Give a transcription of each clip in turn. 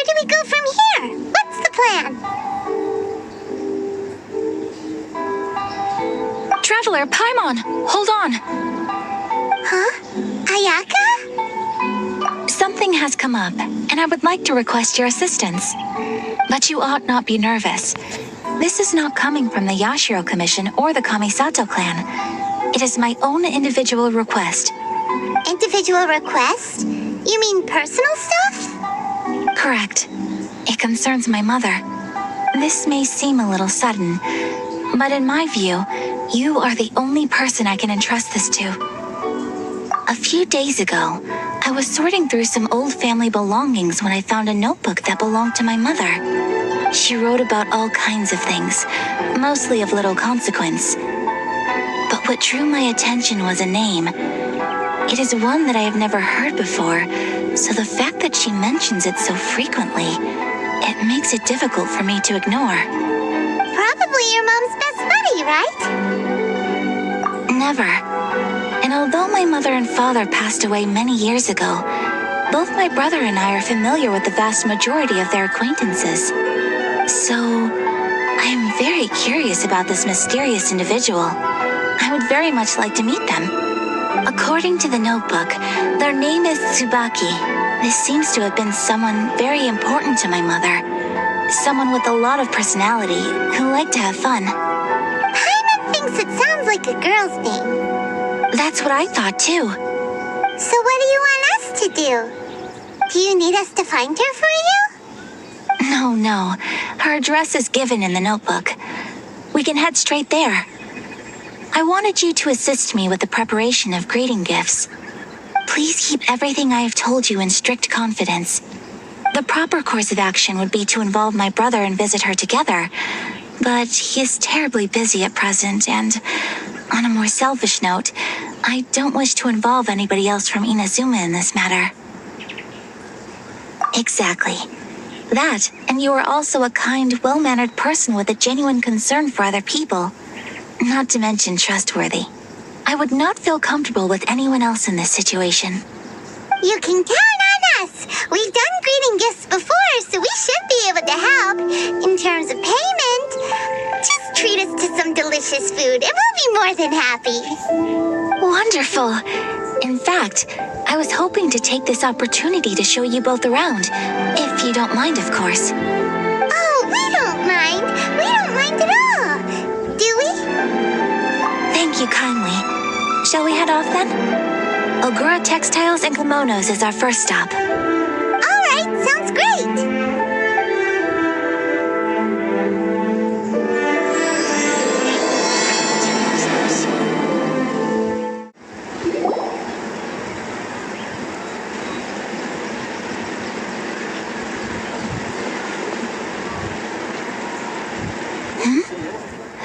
do we go from here? What's the plan? Traveler, Paimon, hold on. Huh? Ayaka? Something has come up, and I would like to request your assistance. But you ought not be nervous. This is not coming from the Yashiro Commission or the Kamisato clan. It is my own individual request. Individual request? You mean personal stuff? Correct. It concerns my mother. This may seem a little sudden, but in my view, you are the only person I can entrust this to. A few days ago, I was sorting through some old family belongings when I found a notebook that belonged to my mother. She wrote about all kinds of things, mostly of little consequence. But what drew my attention was a name. It is one that I have never heard before, so the fact that she mentions it so frequently, it makes it difficult for me to ignore. Probably your mom's best buddy, right? Never. And although my mother and father passed away many years ago, both my brother and I are familiar with the vast majority of their acquaintances. So, I am very curious about this mysterious individual. I would very much like to meet them. According to the notebook, their name is Tsubaki. This seems to have been someone very important to my mother. Someone with a lot of personality who liked to have fun. Paimon thinks it sounds like a girl's name. That's what I thought too. So what do you want us to do? Do you need us to find her for you? No. Her address is given in the notebook. We can head straight there. I wanted you to assist me with the preparation of greeting gifts. Please keep everything I have told you in strict confidence. The proper course of action would be to involve my brother and visit her together, but he is terribly busy at present, and on a more selfish note, I don't wish to involve anybody else from Inazuma in this matter. Exactly. That, and you are also a kind, well-mannered person with a genuine concern for other people. Not to mention trustworthy. I would not feel comfortable with anyone else in this situation. You can count on us! We've done greeting gifts before, so we should be able to help. In terms of payment, just treat us to some delicious food and we'll be more than happy. Wonderful! In fact, I was hoping to take this opportunity to show you both around, if you don't mind, of course. Oh, we don't mind. We don't mind at all. Do we? Thank you kindly. Shall we head off then? Ogura Textiles and Kimonos is our first stop. All right, sounds great.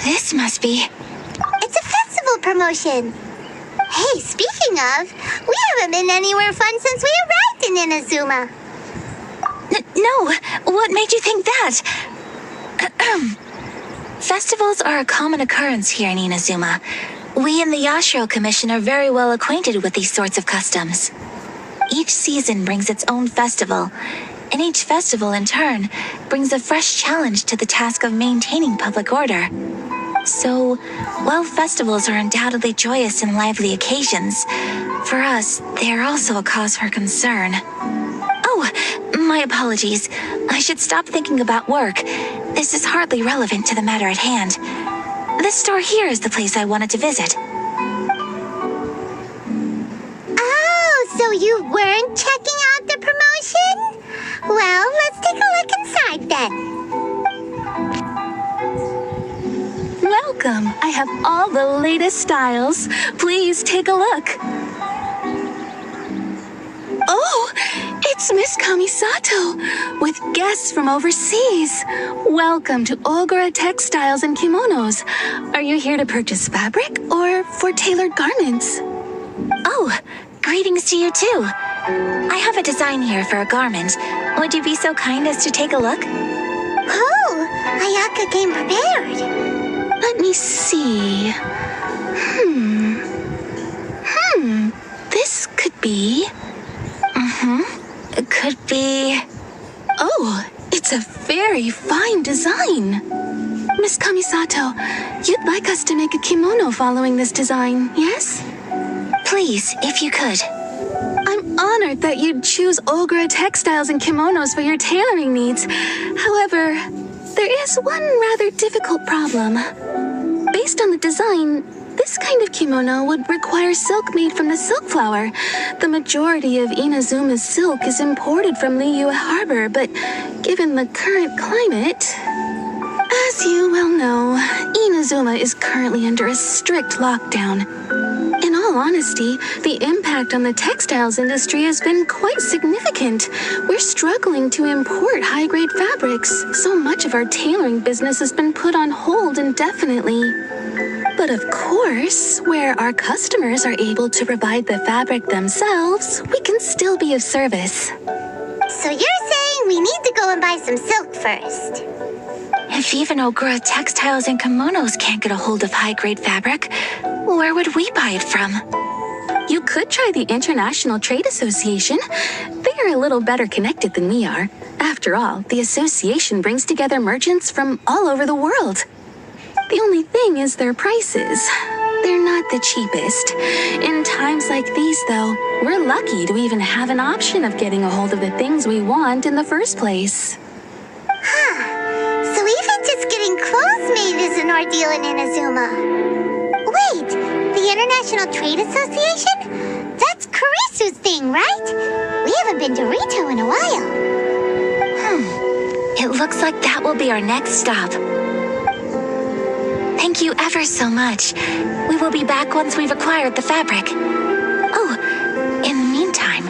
This must be... It's a festival promotion. Hey, speaking of, we haven't been anywhere fun since we arrived in Inazuma. No, what made you think that? Festivals are a common occurrence here in Inazuma. We in the Yashiro Commission are very well acquainted with these sorts of customs. Each season brings its own festival, and each festival in turn brings a fresh challenge to the task of maintaining public order. So, while festivals are undoubtedly joyous and lively occasions, for us, they are also a cause for concern. Oh, my apologies. I should stop thinking about work. This is hardly relevant to the matter at hand. This store here is the place I wanted to visit. Oh, so you weren't checking out the promotion? Well, let's take a look inside then. Welcome. I have all the latest styles. Please take a look. Oh, it's Miss Kamisato with guests from overseas. Welcome to Ogura Textiles and Kimonos. Are you here to purchase fabric or for tailored garments? Oh, greetings to you too. I have a design here for a garment. Would you be so kind as to take a look? Oh, Ayaka came prepared. Let me see. This could be... It could be... Oh, a very fine design. Miss Kamisato, you'd like us to make a kimono following this design, yes? Please, if you could. I'm honored that you'd choose Olgra textiles and kimonos for your tailoring needs. However, there is one rather difficult problem. Based on the design, this kind of kimono would require silk made from the silk flower. The majority of Inazuma's silk is imported from Liyue Harbor, but given the current climate... As you well know, Inazuma is currently under a strict lockdown. In all honesty, the impact on the textiles industry has been quite significant. We're struggling to import high-grade fabrics. So much of our tailoring business has been put on hold indefinitely. But of course, where our customers are able to provide the fabric themselves, we can still be of service. So you're saying we need to go and buy some silk first? If even Ogura textiles and kimonos can't get a hold of high-grade fabric, where would we buy it from? You could try the International Trade Association. They are a little better connected than we are. After all, the association brings together merchants from all over the world. The only thing is their prices. They're not the cheapest. In times like these, though, we're lucky to even have an option of getting a hold of the things we want in the first place. So even just getting clothes made is an ordeal in Inazuma. Wait, the International Trade Association? That's Kurisu's thing, right? We haven't been to Rito in a while. It looks like that will be our next stop. Thank you ever so much. We will be back once we've acquired the fabric. Oh, in the meantime,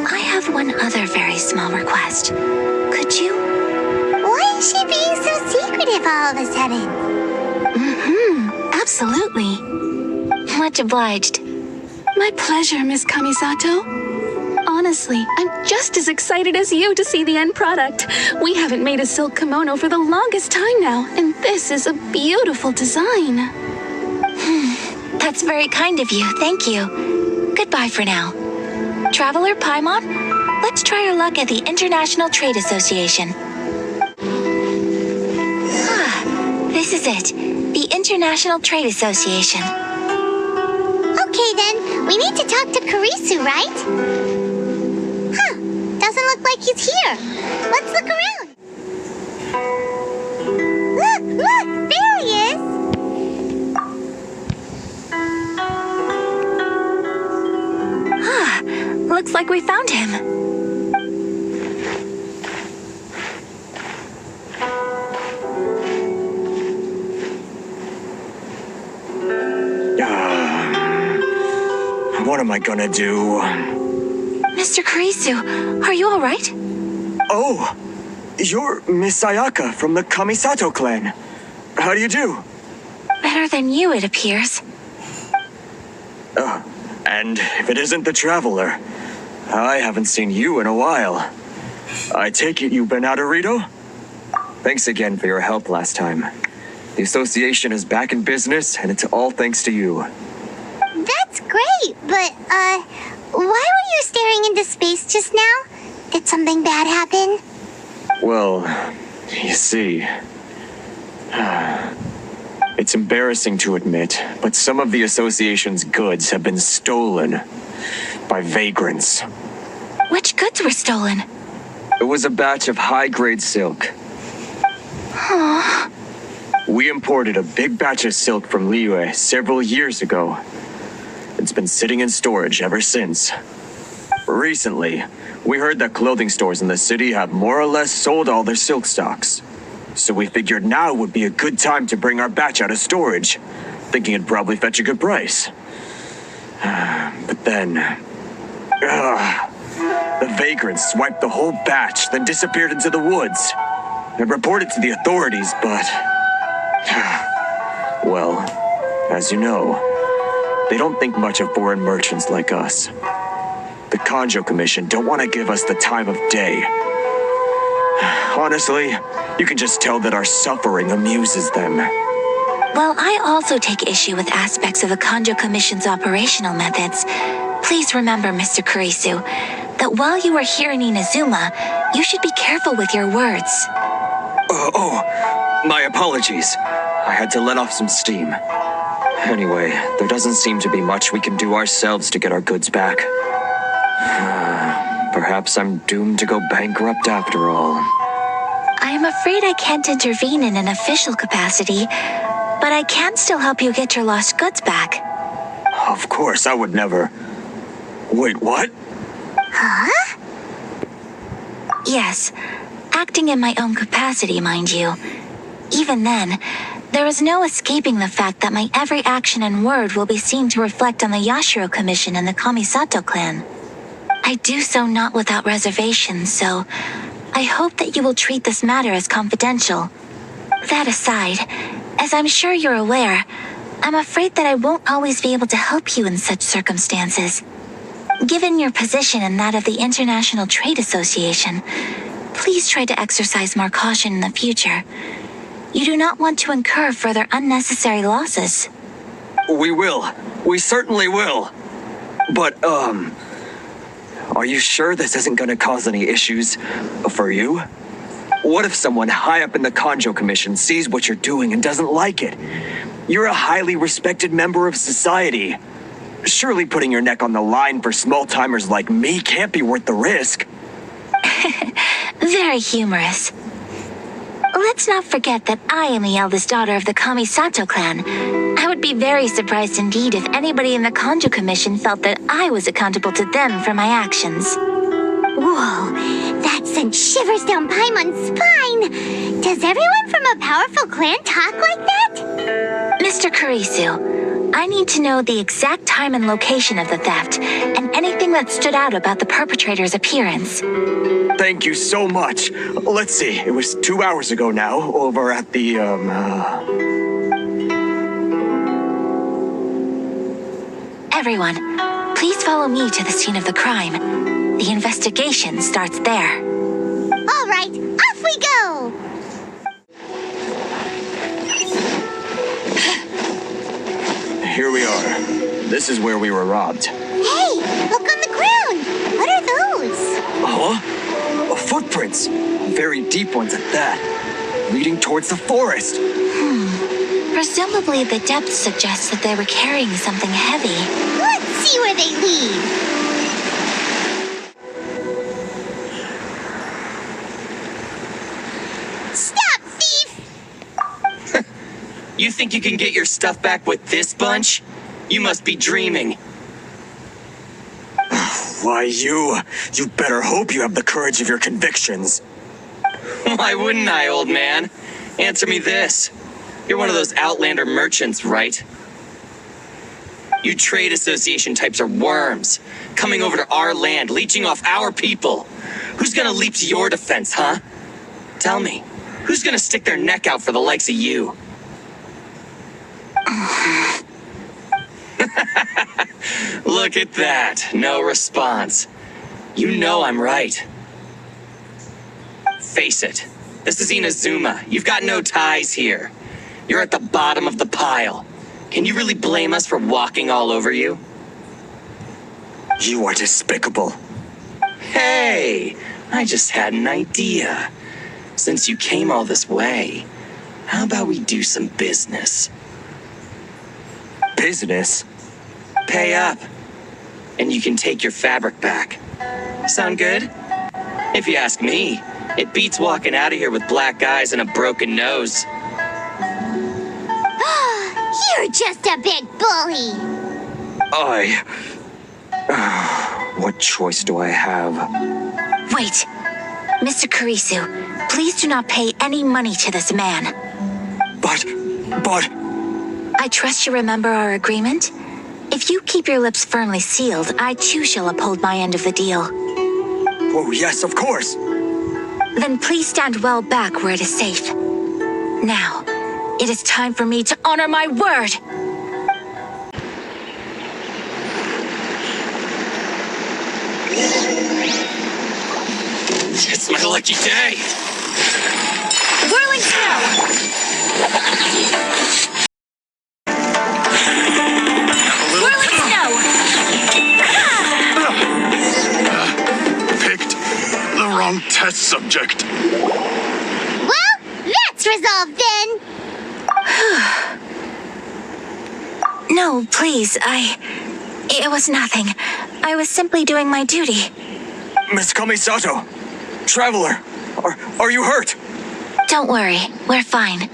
I have one other very small request. Could you? Why is she being so secretive all of a sudden? Absolutely. Much obliged. My pleasure, Miss Kamisato. Honestly, I'm just as excited as you to see the end product. We haven't made a silk kimono for the longest time now, and this is a beautiful design. That's very kind of you, thank you. Goodbye for now. Traveler Paimon, let's try our luck at the International Trade Association. This is it, the International Trade Association. Okay then, we need to talk to Kurisu, right? Doesn't look like he's here. Let's look around. Look, there he is. Looks like we found him. What am I gonna do? Mr. Kurisu, are you all right? Oh, you're Miss Ayaka from the Kamisato clan. How do you do? Better than you, it appears. And if it isn't the traveler, I haven't seen you in a while. I take it you've been out of Rito? Thanks again for your help last time. The association is back in business, and it's all thanks to you. That's great, but, why were you staring into space just now? Did something bad happen? Well, you see... It's embarrassing to admit, but some of the association's goods have been stolen by vagrants. Which goods were stolen? It was a batch of high-grade silk. We imported a big batch of silk from Liyue several years ago. It's been sitting in storage ever since. Recently, we heard that clothing stores in the city have more or less sold all their silk stocks. So we figured now would be a good time to bring our batch out of storage, thinking it'd probably fetch a good price. But then... the vagrants swiped the whole batch, then disappeared into the woods. I reported to the authorities, but... well, as you know, they don't think much of foreign merchants like us. The Kanjo Commission don't want to give us the time of day. Honestly, you can just tell that our suffering amuses them. Well, I also take issue with aspects of the Kanjo Commission's operational methods. Please remember, Mr. Kurisu, that while you are here in Inazuma, you should be careful with your words. My apologies. I had to let off some steam. Anyway, there doesn't seem to be much we can do ourselves to get our goods back. Perhaps I'm doomed to go bankrupt after all. I am afraid I can't intervene in an official capacity, but I can still help you get your lost goods back. Of course, I would never... Wait, what? Huh? Yes, acting in my own capacity, mind you. Even then, there is no escaping the fact that my every action and word will be seen to reflect on the Yashiro Commission and the Kamisato clan. I do so not without reservation, so I hope that you will treat this matter as confidential. That aside, as I'm sure you're aware, I'm afraid that I won't always be able to help you in such circumstances. Given your position and that of the International Trade Association, please try to exercise more caution in the future. You do not want to incur further unnecessary losses. We will. We certainly will. But, are you sure this isn't gonna cause any issues for you? What if someone high up in the Kanjo Commission sees what you're doing and doesn't like it? You're a highly respected member of society. Surely putting your neck on the line for small-timers like me can't be worth the risk. Very humorous. Let's not forget that I am the eldest daughter of the Kamisato clan. I would be very surprised indeed if anybody in the Kanjo Commission felt that I was accountable to them for my actions. Whoa, that sent shivers down Paimon's spine. Does everyone from a powerful clan talk like that? Mr. Kurisu, I need to know the exact time and location of the theft, and anything that stood out about the perpetrator's appearance. Thank you so much. Let's see, it was 2 hours ago now, over at the, Everyone, please follow me to the scene of the crime. The investigation starts there. All right, off we go! Here we are. This is where we were robbed. Hey, look on the ground! What are those? Huh? Footprints. Very deep ones at that. Leading towards the forest. Presumably the depth suggests that they were carrying something heavy. Let's see where they lead. Stop, thief! You think you can get your stuff back with this bunch? You must be dreaming. Why, you better hope you have the courage of your convictions. Why wouldn't I, old man? Answer me this. You're one of those Outlander merchants, right? You trade association types are worms, coming over to our land, leeching off our people. Who's gonna leap to your defense, huh? Tell me, who's gonna stick their neck out for the likes of you? Look at that, no response. You know I'm right. Face it, this is Inazuma. You've got no ties here. You're at the bottom of the pile. Can you really blame us for walking all over you? You are despicable. Hey, I just had an idea. Since you came all this way, how about we do some business? Business? Pay up, and you can take your fabric back. Sound good? If you ask me, it beats walking out of here with black eyes and a broken nose. You're just a big bully! What choice do I have? Wait. Mr. Kurisu, please do not pay any money to this man. But... I trust you remember our agreement? If you keep your lips firmly sealed, I too shall uphold my end of the deal. Oh, yes, of course. Then please stand well back where it is safe. Now, it is time for me to honor my word! It's my lucky day! Whirling snow! Whirling snow! wrong test subject. Well, that's resolved then. No, please, It was nothing. I was simply doing my duty. Miss Kamisato! Traveler! Are you hurt? Don't worry, we're fine.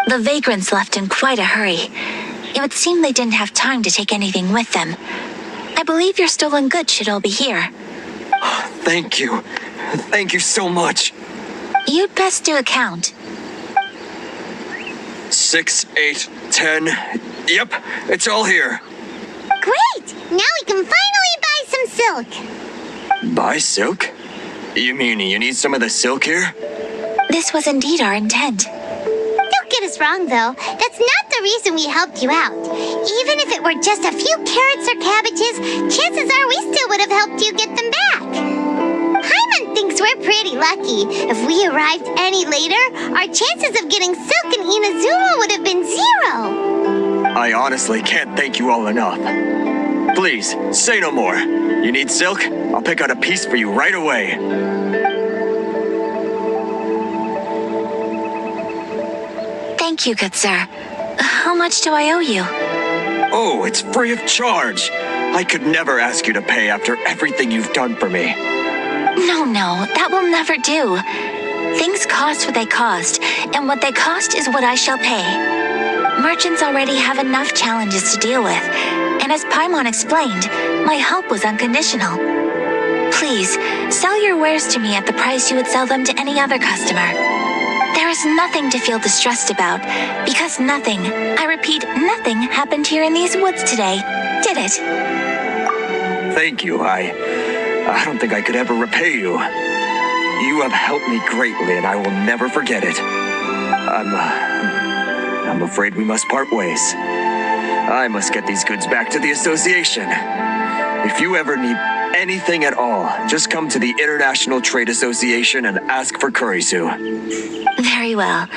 The vagrants left in quite a hurry. It would seem they didn't have time to take anything with them. I believe your stolen goods should all be here. Thank you. Thank you so much. You'd best do a count. 6, 8, 10. Yep, it's all here. Great! Now we can finally buy some silk. Buy silk? You mean you need some of the silk here? This was indeed our intent. Don't get us wrong, though. That's not the reason we helped you out. Even if it were just a few carrots or cabbages, chances are we still would have helped you get them back. Paimon thinks we're pretty lucky. If we arrived any later, our chances of getting silk in Inazuma would have been 0. I honestly can't thank you all enough. Please, say no more. You need silk? I'll pick out a piece for you right away. Thank you, good sir. How much do I owe you? Oh, it's free of charge. I could never ask you to pay after everything you've done for me. No, that will never do. Things cost what they cost, and what they cost is what I shall pay. Merchants already have enough challenges to deal with, and as Paimon explained, my help was unconditional. Please, sell your wares to me at the price you would sell them to any other customer. There is nothing to feel distressed about, because nothing, I repeat, nothing happened here in these woods today, did it? Thank you. I don't think I could ever repay you. You have helped me greatly, and I will never forget it. I'm afraid we must part ways. I must get these goods back to the association. If you ever need anything at all, just come to the International Trade Association and ask for Kurisu. Very well.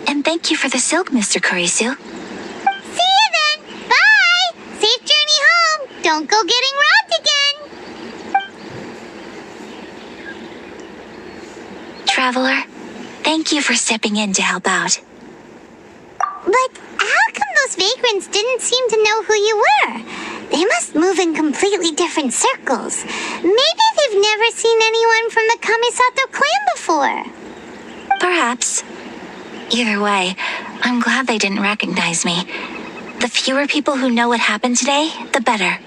And thank you for the silk, Mr. Kurisu. See you then! Bye! Safe journey home! Don't go getting robbed again! Traveler, thank you for stepping in to help out. But how come those vagrants didn't seem to know who you were? They must move in completely different circles. Maybe they've never seen anyone from the Kamisato clan before. Perhaps. Either way, I'm glad they didn't recognize me. The fewer people who know what happened today, the better.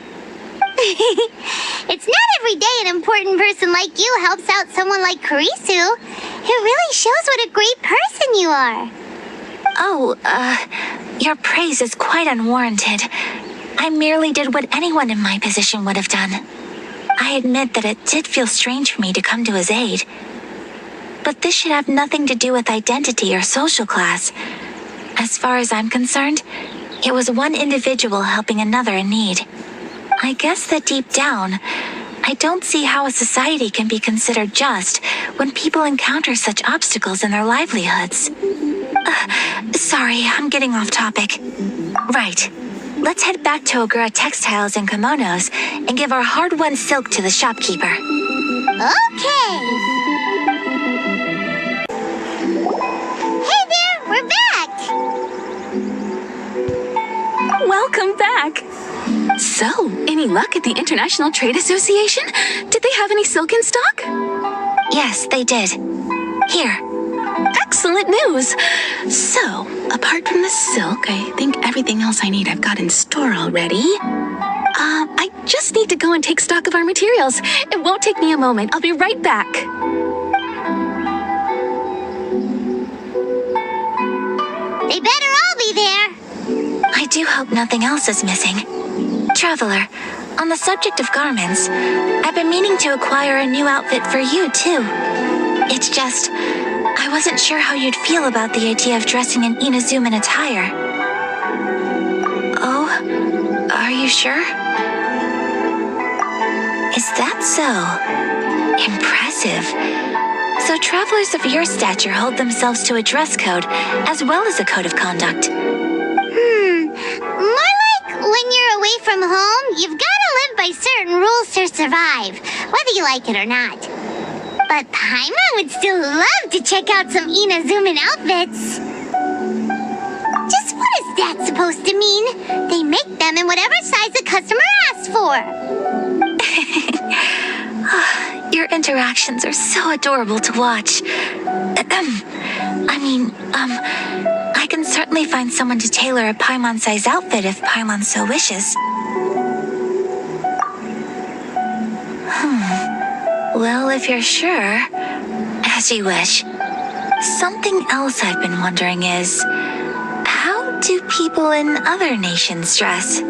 It's not every day an important person like you helps out someone like Kurisu. It really shows what a great person you are. Oh, your praise is quite unwarranted. I merely did what anyone in my position would have done. I admit that it did feel strange for me to come to his aid. But this should have nothing to do with identity or social class. As far as I'm concerned, it was one individual helping another in need. I guess that deep down, I don't see how a society can be considered just when people encounter such obstacles in their livelihoods. Sorry, I'm getting off topic. Right. Let's head back to Ogura Textiles and Kimonos and give our hard-won silk to the shopkeeper. Okay. Hey there, we're back. Welcome back. So, any luck at the International Trade Association? Did they have any silk in stock? Yes, they did. Here. Excellent news. So, apart from the silk, I think everything else I need I've got in store already. I just need to go and take stock of our materials. It won't take me a moment. I'll be right back. They better all be there. I do hope nothing else is missing. Traveler, on the subject of garments, I've been meaning to acquire a new outfit for you, too. It's just, I wasn't sure how you'd feel about the idea of dressing in Inazuman attire. Oh, are you sure? Is that so? Impressive. So travelers of your stature hold themselves to a dress code, as well as a code of conduct. More like when you're away from home, you've got to live by certain rules to survive, whether you like it or not. But Paimon would still love to check out some Inazuman outfits. Just what is that supposed to mean? They make them in whatever size the customer asks for. Your interactions are so adorable to watch. I can certainly find someone to tailor a Paimon-size outfit if Paimon so wishes. Well, if you're sure, as you wish. Something else I've been wondering is, how do people in other nations dress?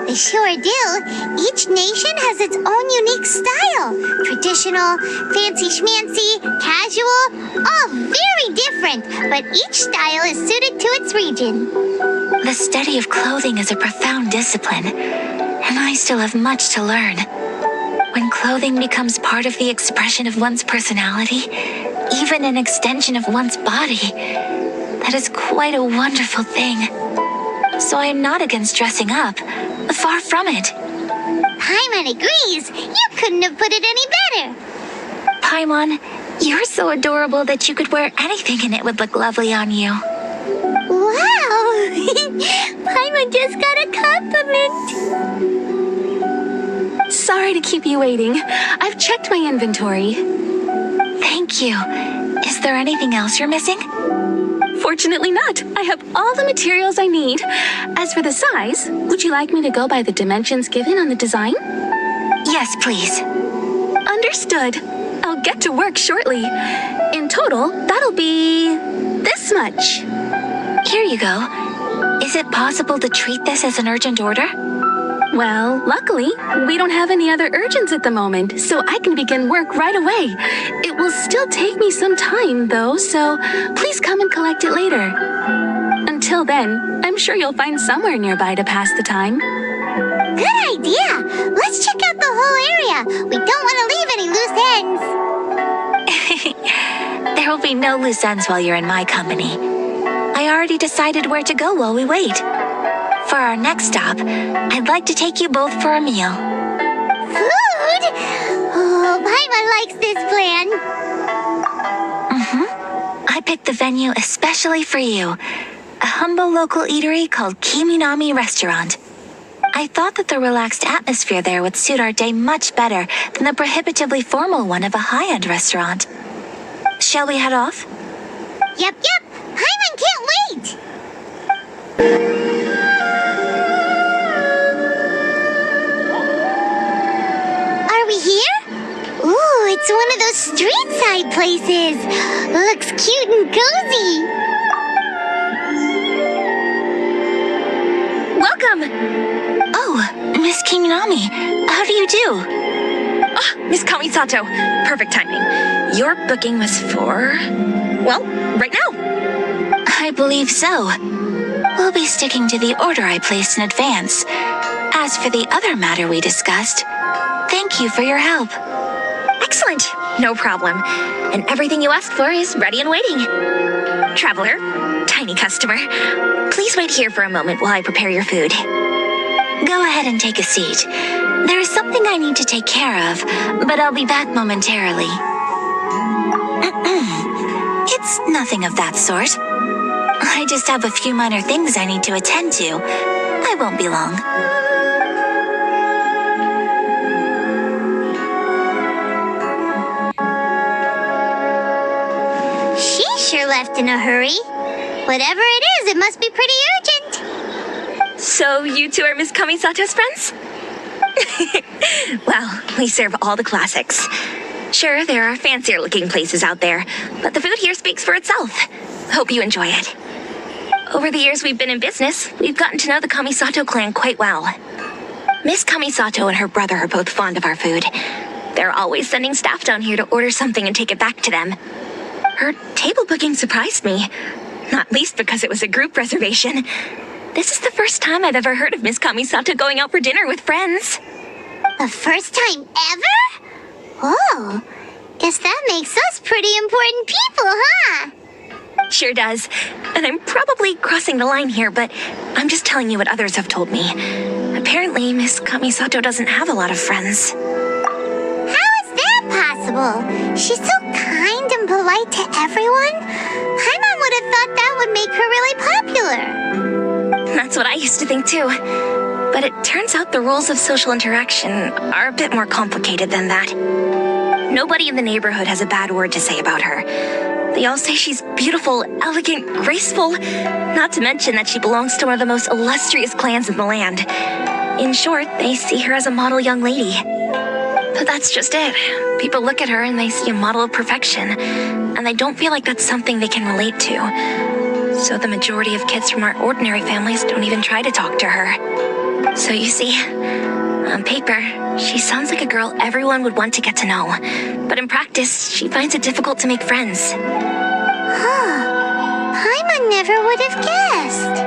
They sure do. Each nation has its own unique style. Traditional, fancy schmancy, casual, all very different, but each style is suited to its region. The study of clothing is a profound discipline, and I still have much to learn. When clothing becomes part of the expression of one's personality, even an extension of one's body, that is quite a wonderful thing. So I am not against dressing up. Far from it. Paimon agrees. You couldn't have put it any better. Paimon, you're so adorable that you could wear anything and it would look lovely on you. Wow! Paimon just got a compliment. Sorry to keep you waiting. I've checked my inventory. Thank you. Is there anything else you're missing? Fortunately not. I have all the materials I need. As for the size, would you like me to go by the dimensions given on the design? Yes, please. Understood. I'll get to work shortly. In total, that'll be this much. Here you go. Is it possible to treat this as an urgent order? Well, luckily, we don't have any other urgents at the moment, so I can begin work right away. It will still take me some time, though, so please come and collect it later. Until then, I'm sure you'll find somewhere nearby to pass the time. Good idea. Let's check out the whole area. We don't want to leave any loose ends. There will be no loose ends while you're in my company. I already decided where to go while we wait. For our next stop, I'd like to take you both for a meal. Food? Oh, Paimon likes this plan. I picked the venue especially for you. A humble local eatery called Kiminami Restaurant. I thought that the relaxed atmosphere there would suit our day much better than the prohibitively formal one of a high-end restaurant. Shall we head off? Yep. Paimon can't wait. Are we here? Ooh, it's one of those street-side places. Looks cute and cozy. Welcome! Oh, Miss Kiminami, how do you do? Miss Kamisato, perfect timing. Your booking was for, well, right now. I believe so. We'll be sticking to the order I placed in advance. As for the other matter we discussed, thank you for your help. Excellent, no problem. And everything you asked for is ready and waiting. Traveler, tiny customer, please wait here for a moment while I prepare your food. Go ahead and take a seat. There is something I need to take care of, but I'll be back momentarily. It's nothing of that sort. I just have a few minor things I need to attend to. I won't be long. She sure left in a hurry. Whatever it is, it must be pretty urgent. So you two are Miss Kamisato's friends? Well, we serve all the classics. Sure, there are fancier looking places out there, but the food here speaks for itself. Hope you enjoy it. Over the years we've been in business, we've gotten to know the Kamisato clan quite well. Miss Kamisato and her brother are both fond of our food. They're always sending staff down here to order something and take it back to them. Her table booking surprised me, not least because it was a group reservation. This is the first time I've ever heard of Miss Kamisato going out for dinner with friends. The first time ever? Whoa. Guess that makes us pretty important people, huh? Sure does. And I'm probably crossing the line here, but I'm just telling you what others have told me. Apparently, Miss Kamisato doesn't have a lot of friends. unusual. She's so kind and polite to everyone. Paimon would have thought that would make her really popular. That's what I used to think too. But it turns out the rules of social interaction are a bit more complicated than that. Nobody in the neighborhood has a bad word to say about her. They all say she's beautiful, elegant, graceful, not to mention that she belongs to one of the most illustrious clans in the land. In short, they see her as a model young lady. But that's just it. People look at her and they see a model of perfection, and they don't feel like that's something they can relate to. So the majority of kids from our ordinary families don't even try to talk to her. So you see, on paper, she sounds like a girl everyone would want to get to know. But in practice, she finds it difficult to make friends. Paimon never would have guessed.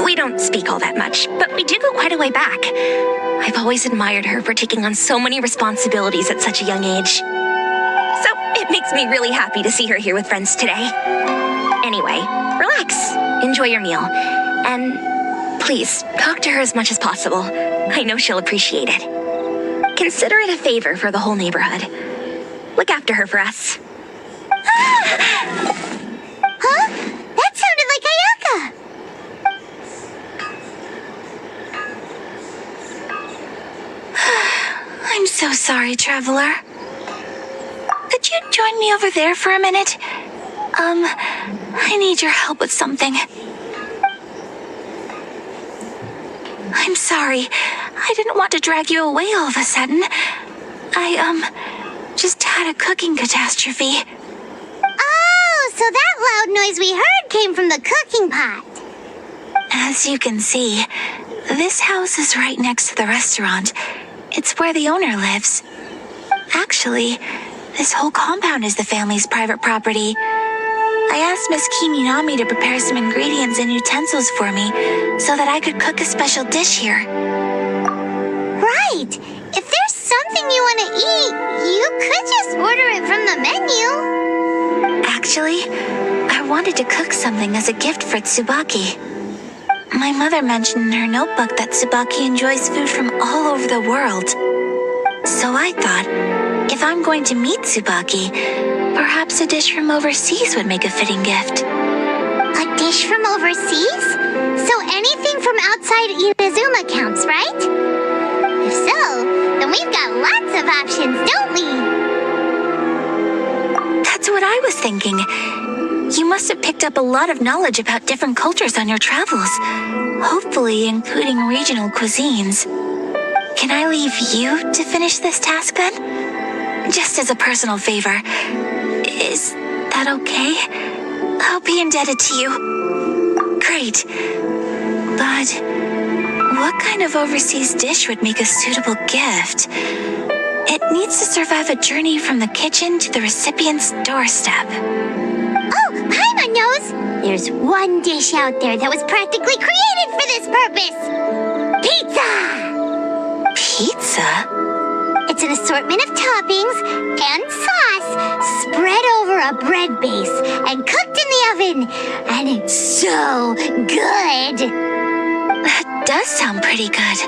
We don't speak all that much, but we do go quite a way back. I've always admired her for taking on so many responsibilities at such a young age. So it makes me really happy to see her here with friends today. Anyway, relax, enjoy your meal, and please talk to her as much as possible. I know she'll appreciate it. Consider it a favor for the whole neighborhood. Look after her for us. Huh? That sounded like Ayaka. I'm so sorry, traveler. Could you join me over there for a minute? I need your help with something. I'm sorry. I didn't want to drag you away all of a sudden. I, just had a cooking catastrophe. Oh, so that loud noise we heard came from the cooking pot. As you can see, this house is right next to the restaurant. It's where the owner lives. Actually, this whole compound is the family's private property. I asked Miss Kiminami to prepare some ingredients and utensils for me so that I could cook a special dish here. Right. If there's something you want to eat, you could just order it from the menu. Actually, I wanted to cook something as a gift for Tsubaki. My mother mentioned in her notebook that Tsubaki enjoys food from all over the world. So I thought, if I'm going to meet Tsubaki, perhaps a dish from overseas would make a fitting gift. A dish from overseas? So anything from outside Inazuma counts, right? If so, then we've got lots of options, don't we? That's what I was thinking. You must have picked up a lot of knowledge about different cultures on your travels, hopefully including regional cuisines. Can I leave you to finish this task then? Just as a personal favor. Is that okay? I'll be indebted to you. Great. But what kind of overseas dish would make a suitable gift? It needs to survive a journey from the kitchen to the recipient's doorstep. Oh, Paimon knows! There's one dish out there that was practically created for this purpose! Pizza! Pizza? It's an assortment of toppings and sauce spread over a bread base and cooked in the oven. And it's so good! That does sound pretty good.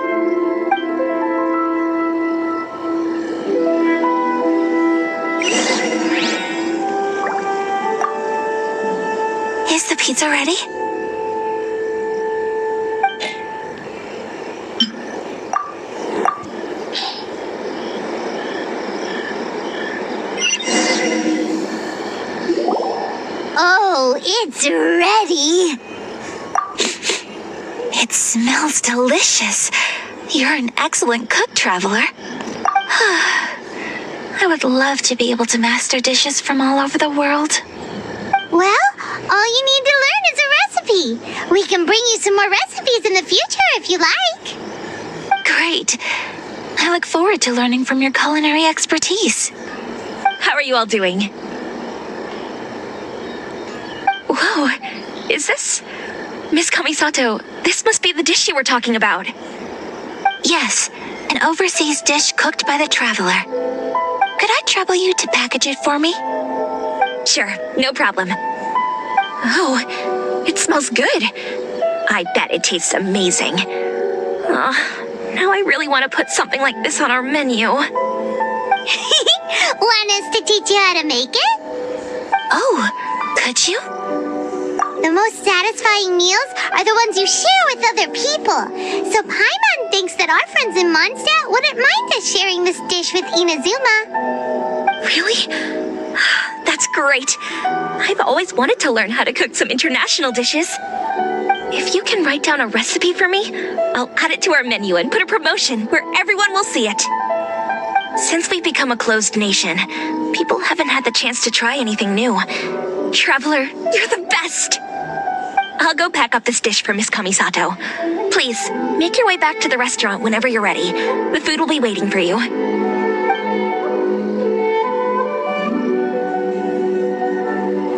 Is the pizza ready? Oh, it's ready! It smells delicious. You're an excellent cook, traveler. I would love to be able to master dishes from all over the world. Well, all you need to learn is a recipe. We can bring you some more recipes in the future if you like. Great. I look forward to learning from your culinary expertise. How are you all doing? Whoa, is this... Miss Kamisato, this must be the dish you were talking about. Yes, an overseas dish cooked by the traveler. Could I trouble you to package it for me? Sure, no problem. Oh, it smells good. I bet it tastes amazing. Oh, now I really want to put something like this on our menu. Well, want us to teach you how to make it? Oh, could you? The most satisfying meals are the ones you share with other people. So Paimon thinks that our friends in Mondstadt wouldn't mind us sharing this dish with Inazuma. Really? That's great. I've always wanted to learn how to cook some international dishes. If you can write down a recipe for me, I'll add it to our menu and put a promotion where everyone will see it. Since we've become a closed nation, people haven't had the chance to try anything new. Traveler, you're the best! I'll go pack up this dish for Miss Kamisato. Please, make your way back to the restaurant whenever you're ready. The food will be waiting for you.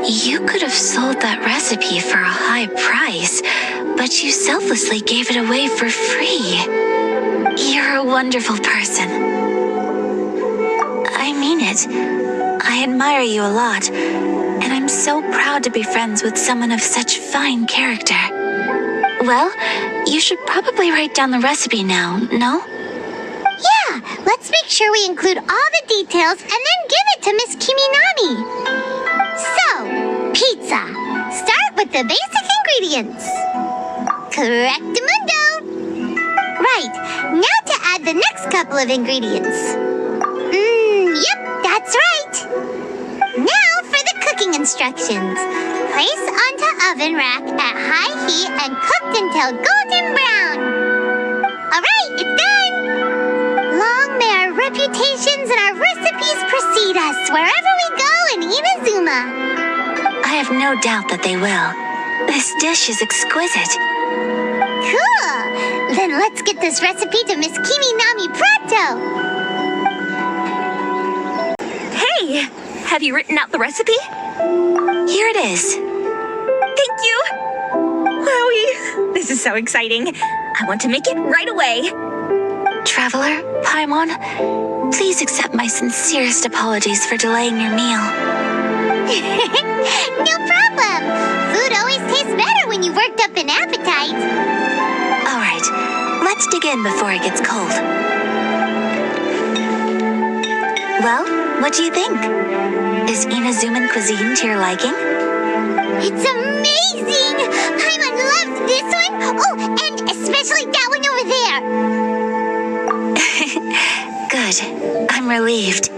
You could have sold that recipe for a high price, but you selflessly gave it away for free. You're a wonderful person. I mean it. I admire you a lot, and I'm so proud to be friends with someone of such fine character. Well, you should probably write down the recipe now, no? Yeah, let's make sure we include all the details and then give it to Miss Kiminami. So, pizza. Start with the basic ingredients. Correctamundo. Right, now to add the next couple of ingredients. Yep, that's right. Now for the cooking instructions. Place onto oven rack at high heat and cooked until golden brown. Alright, it's done. Long may our reputations and our recipes precede us wherever we go in Inazuma. I have no doubt that they will. This dish is exquisite. Cool! Then let's get this recipe to Miss Kiminami pronto! Hey, have you written out the recipe? Here it is. Thank you! Wowie, this is so exciting. I want to make it right away. Traveler, Paimon, please accept my sincerest apologies for delaying your meal. No problem! Food always tastes better when you've worked up an appetite. All right, let's dig in before it gets cold. Well, what do you think? Is Inazuman cuisine to your liking? It's amazing! Paimon loved this one! Oh, and especially that one over there! Good. I'm relieved.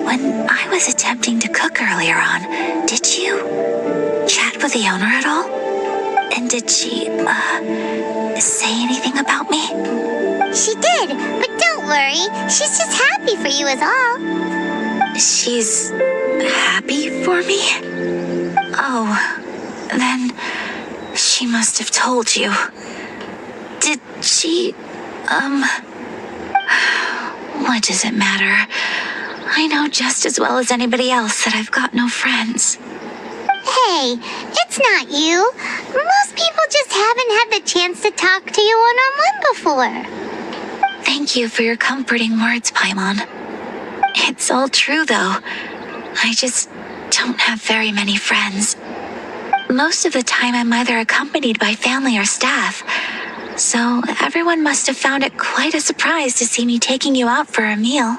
When I was attempting to cook earlier on, did you chat with the owner at all? And did she, say anything about me? She did, but don't worry. She's just happy for you is all. She's happy for me? Oh, then she must have told you. Did she, what does it matter? I know just as well as anybody else that I've got no friends. Hey, it's not you. Most people just haven't had the chance to talk to you one-on-one before. Thank you for your comforting words, Paimon. It's all true, though. I just don't have very many friends. Most of the time, I'm either accompanied by family or staff. So everyone must have found it quite a surprise to see me taking you out for a meal.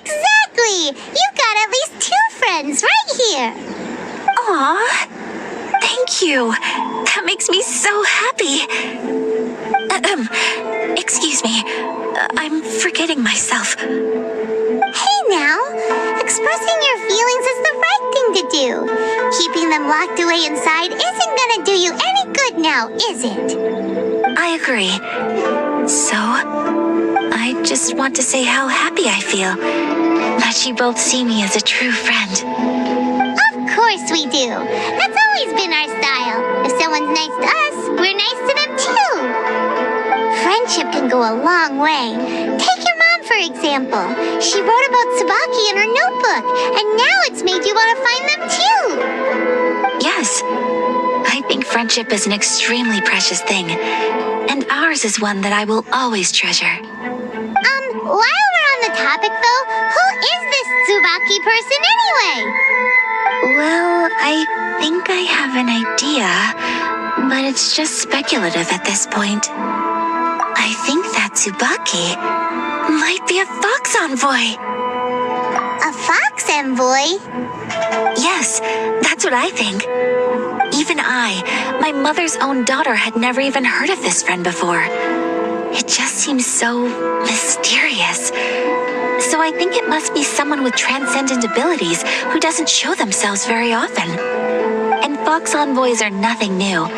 Exactly! You've got at least 2 friends right here. Aw, thank you. That makes me so happy. Excuse me. I'm forgetting myself. Hey now, expressing your feelings is the right thing to do. Keeping them locked away inside isn't gonna do you any good now, is it? I agree. So, I just want to say how happy I feel that you both see me as a true friend. Of course we do. That's always been our style. If someone's nice to us, we're nice to them too. Friendship can go a long way. Take your mom, for example. She wrote about Tsubaki in her notebook, and now it's made you want to find them too. Yes, I think friendship is an extremely precious thing, and ours is one that I will always treasure. While we're on the topic though, who is this Tsubaki person anyway? Well, I think I have an idea, but it's just speculative at this point. I think that Tsubaki might be a fox envoy. A fox envoy? Yes, that's what I think. Even I, my mother's own daughter, had never even heard of this friend before. It just seems so mysterious. So I think it must be someone with transcendent abilities who doesn't show themselves very often. And fox envoys are nothing new.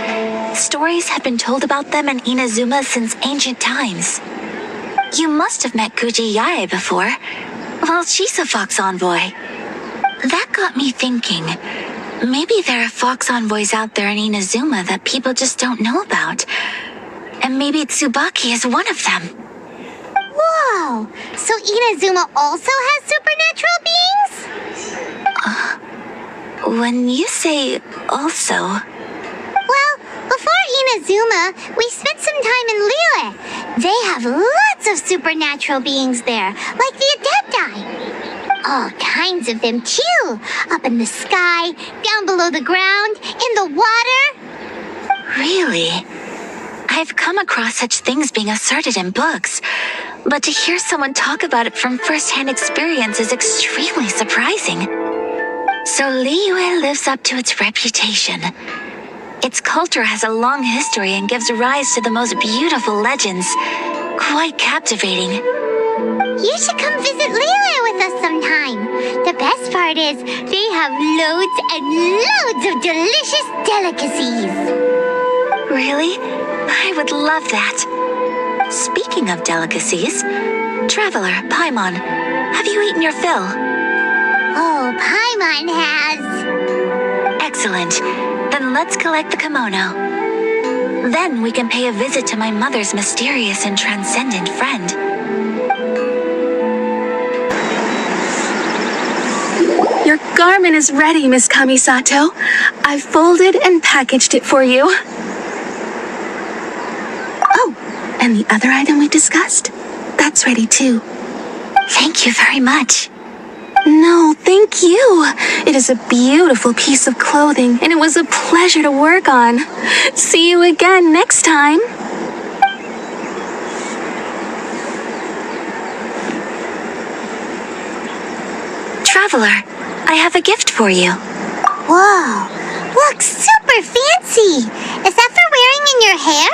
Stories have been told about them in Inazuma since ancient times. You must have met Guji Yae before. Well, she's a fox envoy. That got me thinking. Maybe there are fox envoys out there in Inazuma that people just don't know about. And maybe Tsubaki is one of them. Whoa! So Inazuma also has supernatural beings? When you say also... Well, before Inazuma, we spent some time in Liyue. They have lots of supernatural beings there, like the Adepti. All kinds of them, too. Up in the sky, down below the ground, in the water. Really? I've come across such things being asserted in books, but to hear someone talk about it from first-hand experience is extremely surprising. So Liyue lives up to its reputation. Its culture has a long history and gives rise to the most beautiful legends. Quite captivating. You should come visit Liyue with us sometime. The best part is they have loads and loads of delicious delicacies. Really? I would love that. Speaking of delicacies, Traveler, Paimon, have you eaten your fill? Oh, Paimon has. Excellent. Then let's collect the kimono. Then we can pay a visit to my mother's mysterious and transcendent friend. Your garment is ready, Miss Kamisato. I've folded and packaged it for you. Oh, and the other item we discussed? That's ready too. Thank you very much. No, thank you. It is a beautiful piece of clothing, and it was a pleasure to work on. See you again next time. Traveler, I have a gift for you. Whoa, looks super fancy. Is that for wearing in your hair?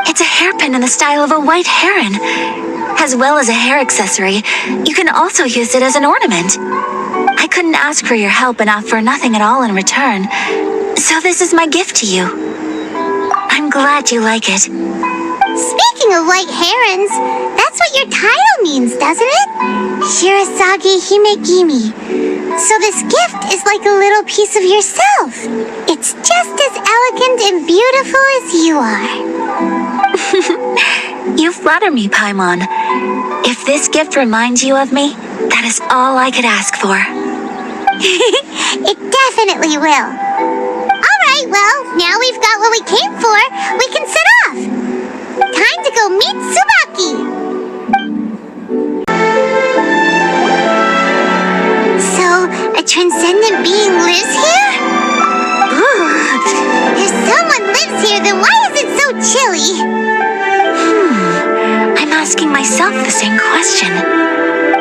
It's a hairpin in the style of a white heron. As well as a hair accessory, you can also use it as an ornament. I couldn't ask for your help and offer nothing at all in return, so this is my gift to you. I'm glad you like it. Speaking of white herons, that's what your title means, doesn't it? Shirasagi Himegimi. So this gift is like a little piece of yourself. It's just as elegant and beautiful as you are. You flatter me, Paimon. If this gift reminds you of me, that is all I could ask for. It definitely will. All right, well, now we've got what we came for. We can set off. Time to go meet Tsubaki. So, a transcendent being lives here? Ooh. If someone lives here, then why is it so chilly? I'm asking myself the same question.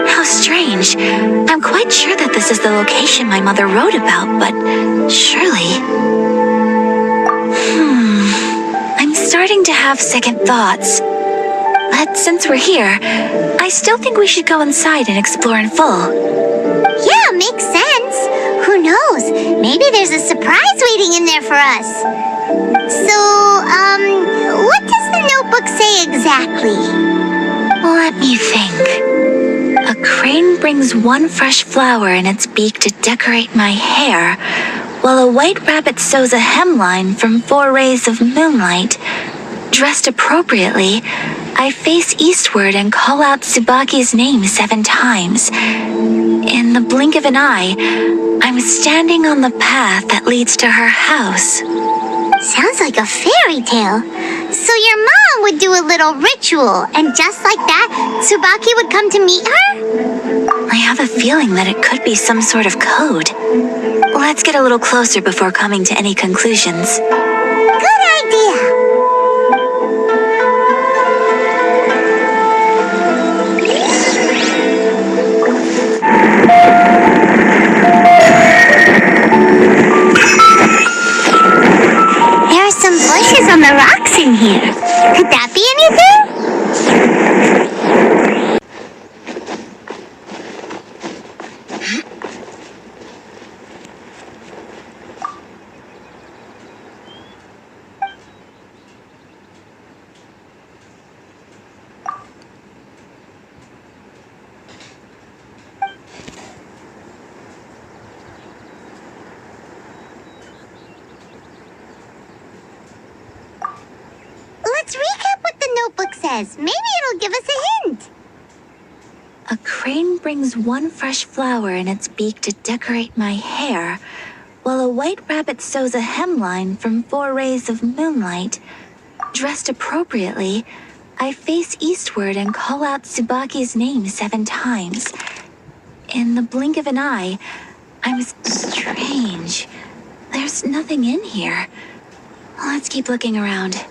How strange. I'm quite sure that this is the location my mother wrote about, but surely... I'm starting to have second thoughts. But since we're here, I still think we should go inside and explore in full. Yeah, makes sense. Who knows? Maybe there's a surprise waiting in there for us. So, what does the notebook say exactly? Let me think. A crane brings one fresh flower in its beak to decorate my hair, while a white rabbit sews a hemline from 4 rays of moonlight. Dressed appropriately, I face eastward and call out Tsubaki's name 7 times. In the blink of an eye, I'm standing on the path that leads to her house. Sounds like a fairy tale. So your mom would do a little ritual, and just like that, Tsubaki would come to meet her? I have a feeling that it could be some sort of code. Let's get a little closer before coming to any conclusions. Good idea. says. Maybe it'll give us a hint. A crane brings one fresh flower in its beak to decorate my hair, while a white rabbit sews a hemline from 4 rays of moonlight. Dressed appropriately, I face eastward and call out Tsubaki's name 7 times. In the blink of an eye, I'm strange. There's nothing in here. Let's keep looking around.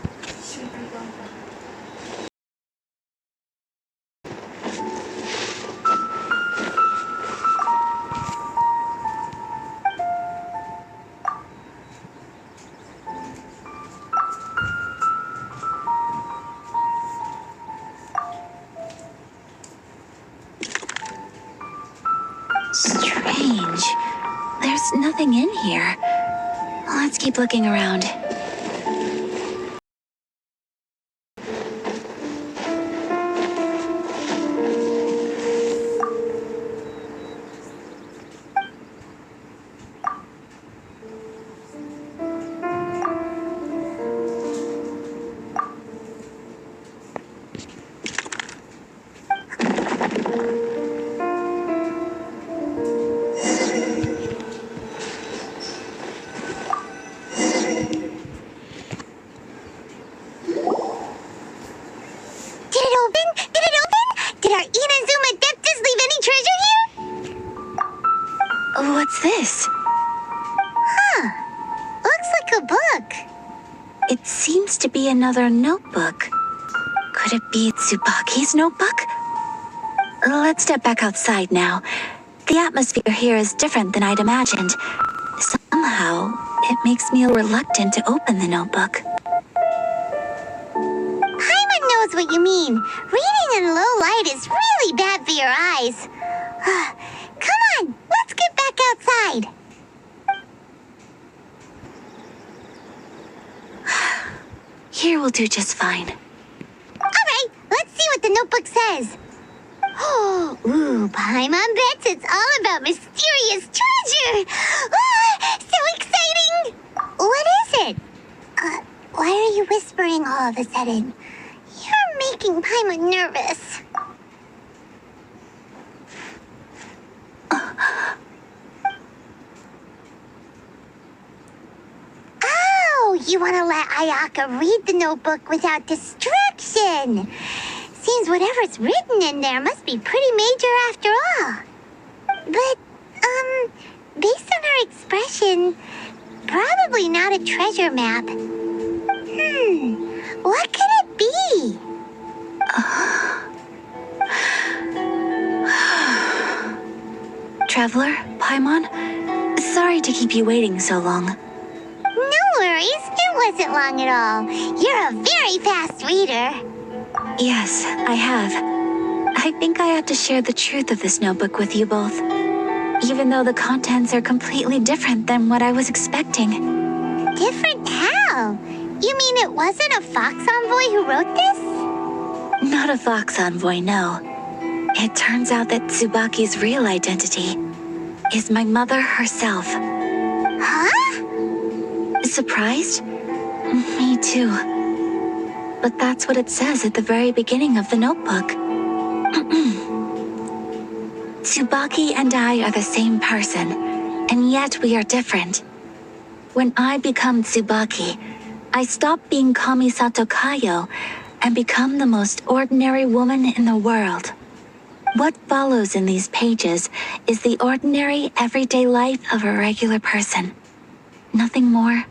Strange. There's nothing in here. Let's keep looking around. What's this? Looks like a book. It seems to be another notebook. Could it be Tsubaki's notebook? Let's step back outside now. The atmosphere here is different than I'd imagined. Somehow, it makes me reluctant to open the notebook. Paimon knows what you mean. Reading in low light is really bad for your eyes. Come on, let's get back outside. Here will do just fine. All right, let's see what the notebook says. Ooh, Paimon bets it's all about mysterious treasure. So exciting. What is it? Why are you whispering all of a sudden? You're making Paimon nervous. You want to let Ayaka read the notebook without distraction. Seems whatever's written in there must be pretty major after all. But, based on her expression, probably not a treasure map. What could it be? Traveler, Paimon, sorry to keep you waiting so long. No worries, it wasn't long at all. You're a very fast reader. Yes, I have. I think I have to share the truth of this notebook with you both, even though the contents are completely different than what I was expecting. Different how? You mean it wasn't a Fox Envoy who wrote this? Not a Fox Envoy, no. It turns out that Tsubaki's real identity is my mother herself. Huh? Surprised? Me too. But that's what it says at the very beginning of the notebook. Tsubaki and I are the same person, and yet we are different. When I become Tsubaki, I stop being Kamisato Kayo and become the most ordinary woman in the world. What follows in these pages is the ordinary, everyday life of a regular person. Nothing more,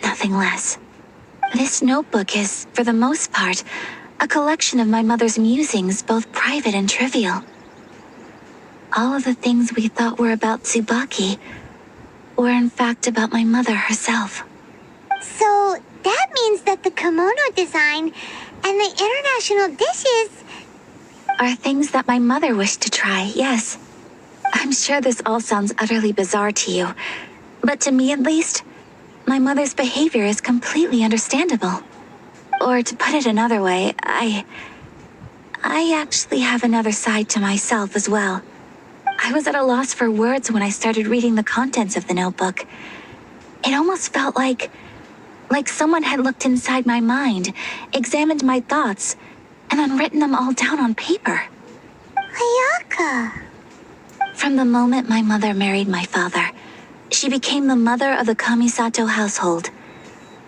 nothing less. This notebook is, for the most part, a collection of my mother's musings, both private and trivial. All of the things we thought were about Tsubaki were in fact about my mother herself. So that means that the kimono design and the international dishes are things that my mother wished to try, yes. I'm sure this all sounds utterly bizarre to you, but to me at least, my mother's behavior is completely understandable. Or to put it another way, I actually have another side to myself as well. I was at a loss for words when I started reading the contents of the notebook. It almost felt like someone had looked inside my mind, examined my thoughts, and then written them all down on paper. Ayaka. From the moment my mother married my father, she became the mother of the Kamisato household.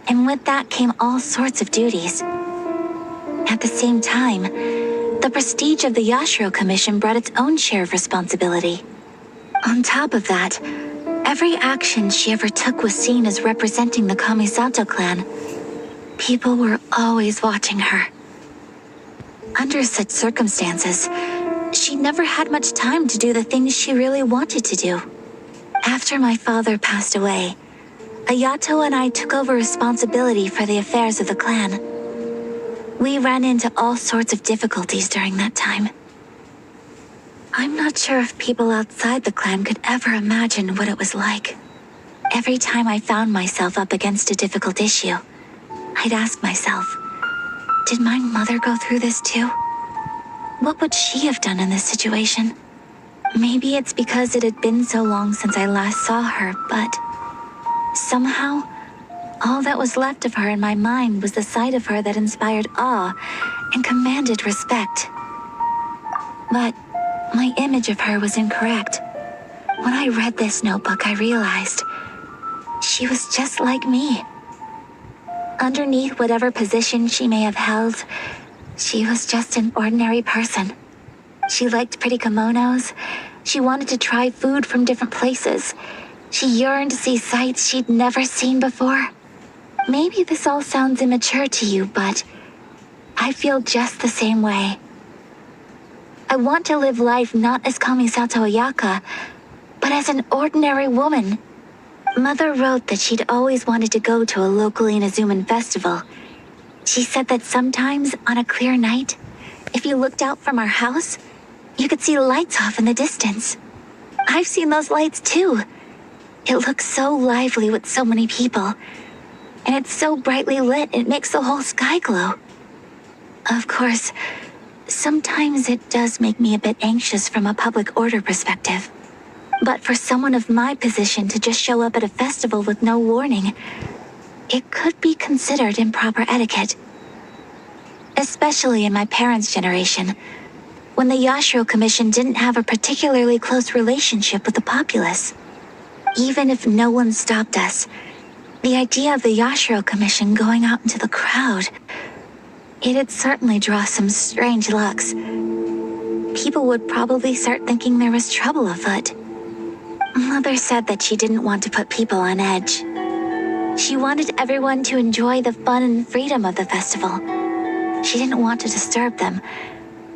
And with that came all sorts of duties. At the same time, the prestige of the Yashiro Commission brought its own share of responsibility. On top of that, every action she ever took was seen as representing the Kamisato clan. People were always watching her. Under such circumstances, she never had much time to do the things she really wanted to do. After my father passed away, Ayato and I took over responsibility for the affairs of the clan. We ran into all sorts of difficulties during that time. I'm not sure if people outside the clan could ever imagine what it was like. Every time I found myself up against a difficult issue, I'd ask myself, did my mother go through this too? What would she have done in this situation? Maybe it's because it had been so long since I last saw her, but somehow, all that was left of her in my mind was the sight of her that inspired awe and commanded respect. But my image of her was incorrect. When I read this notebook, I realized she was just like me. Underneath whatever position she may have held, she was just an ordinary person. She liked pretty kimonos. She wanted to try food from different places. She yearned to see sights she'd never seen before. Maybe this all sounds immature to you, but I feel just the same way. I want to live life not as Kamisato Ayaka, but as an ordinary woman. Mother wrote that she'd always wanted to go to a local Inazuman festival. She said that sometimes, on a clear night, if you looked out from our house, you could see lights off in the distance. I've seen those lights too. It looks so lively with so many people. And it's so brightly lit, it makes the whole sky glow. Of course, sometimes it does make me a bit anxious from a public order perspective. But for someone of my position to just show up at a festival with no warning, it could be considered improper etiquette. Especially in my parents' generation, when the Yashiro Commission didn't have a particularly close relationship with the populace. Even if no one stopped us, the idea of the Yashiro Commission going out into the crowd, it'd certainly draw some strange looks. People would probably start thinking there was trouble afoot. Mother said that she didn't want to put people on edge. She wanted everyone to enjoy the fun and freedom of the festival. She didn't want to disturb them,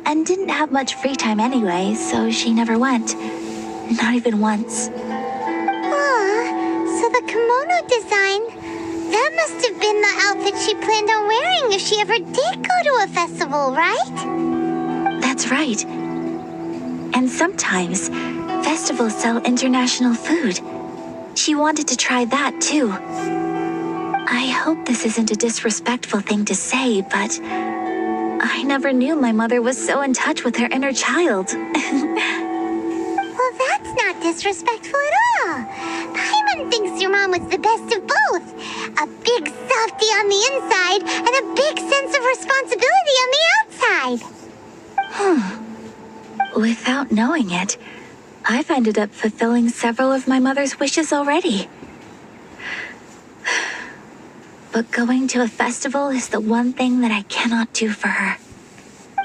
and didn't have much free time anyway, so she never went. Not even once. So the kimono design, that must have been the outfit she planned on wearing if she ever did go to a festival, right? That's right. And sometimes, festivals sell international food. She wanted to try that too. I hope this isn't a disrespectful thing to say, but I never knew my mother was so in touch with her inner child. Well, that's not disrespectful at all. Paimon thinks your mom was the best of both. A big softie on the inside and a big sense of responsibility on the outside. Without knowing it, I've ended up fulfilling several of my mother's wishes already. But going to a festival is the one thing that I cannot do for her.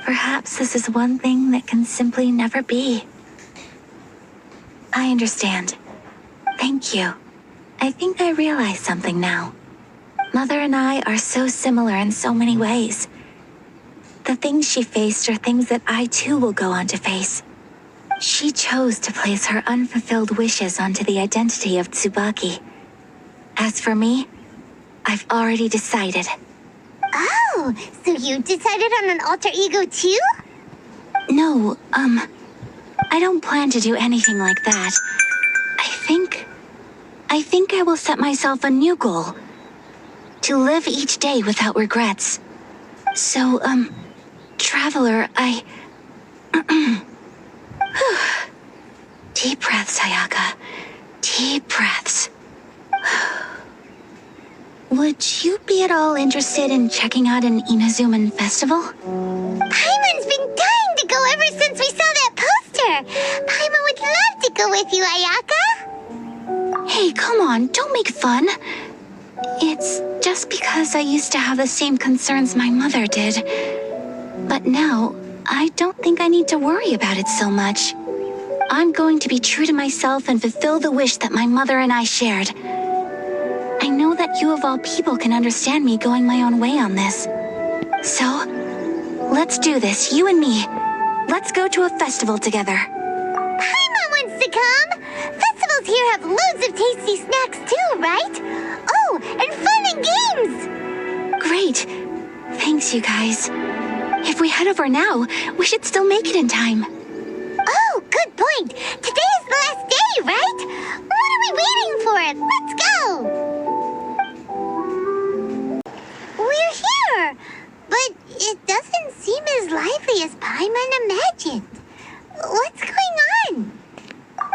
Perhaps this is one thing that can simply never be. I understand. Thank you. I think I realize something now. Mother and I are so similar in so many ways. The things she faced are things that I too will go on to face. She chose to place her unfulfilled wishes onto the identity of Tsubaki. As for me, I've already decided. Oh, so you decided on an alter ego too? No, I don't plan to do anything like that. I think I will set myself a new goal. To live each day without regrets. So, Traveler, Deep breaths, Ayaka. Deep breaths. Would you be at all interested in checking out an Inazuman festival? Paimon with you, Ayaka? Hey, come on, don't make fun. It's just because I used to have the same concerns my mother did. But now, I don't think I need to worry about it so much. I'm going to be true to myself and fulfill the wish that my mother and I shared. I know that you of all people can understand me going my own way on this. So, let's do this, you and me. Let's go to a festival together. Paimon wants to come! Festivals here have loads of tasty snacks too, right? Oh, and fun and games! Great. Thanks, you guys. If we head over now, we should still make it in time. Oh, good point! Today is the last day, right? What are we waiting for? Let's go! We're here! But it doesn't seem as lively as Paimon imagined. What's going on?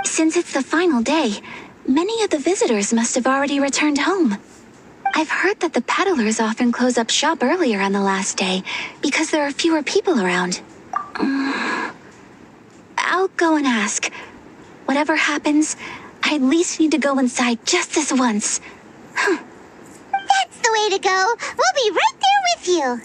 Since it's the final day, many of the visitors must have already returned home. I've heard that the peddlers often close up shop earlier on the last day because there are fewer people around. I'll go and ask. Whatever happens, I at least need to go inside just this once. That's the way to go. We'll be right there with you.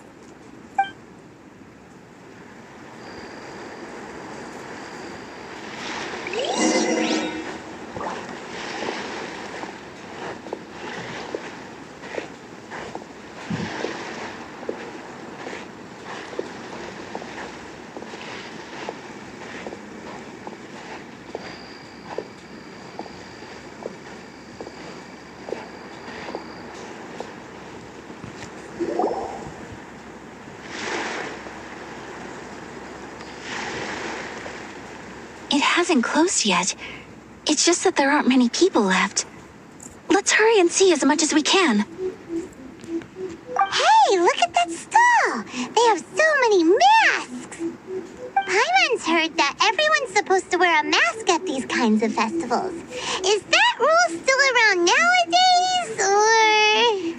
It hasn't closed yet. It's just that there aren't many people left. Let's hurry and see as much as we can. Hey, look at that stall! They have so many masks! Paimon's heard that everyone's supposed to wear a mask at these kinds of festivals. Is that rule still around nowadays, or...?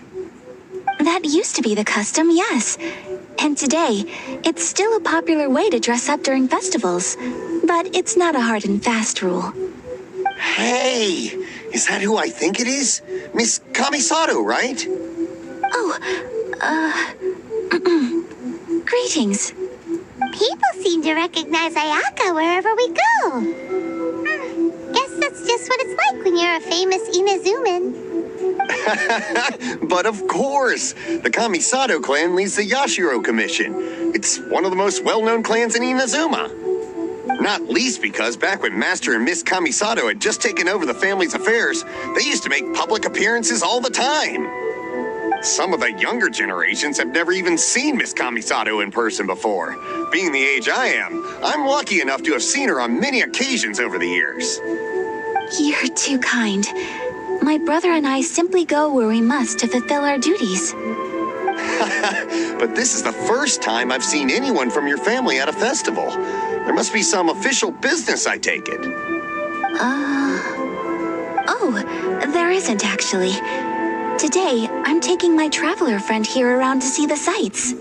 That used to be the custom, yes. And today, it's still a popular way to dress up during festivals. But it's not a hard and fast rule. Hey, is that who I think it is? Miss Kamisato, right? Greetings. People seem to recognize Ayaka wherever we go. Guess that's just what it's like when you're a famous Inazuman. But of course, the Kamisato clan leads the Yashiro Commission. It's one of the most well-known clans in Inazuma. Not least because back when Master and Miss Kamisato had just taken over the family's affairs, they used to make public appearances all the time. Some of the younger generations have never even seen Miss Kamisato in person before. Being the age I am, I'm lucky enough to have seen her on many occasions over the years. You're too kind. My brother and I simply go where we must to fulfill our duties. But this is the first time I've seen anyone from your family at a festival. There must be some official business, I take it. Oh, there isn't actually. Today, I'm taking my traveler friend here around to see the sights.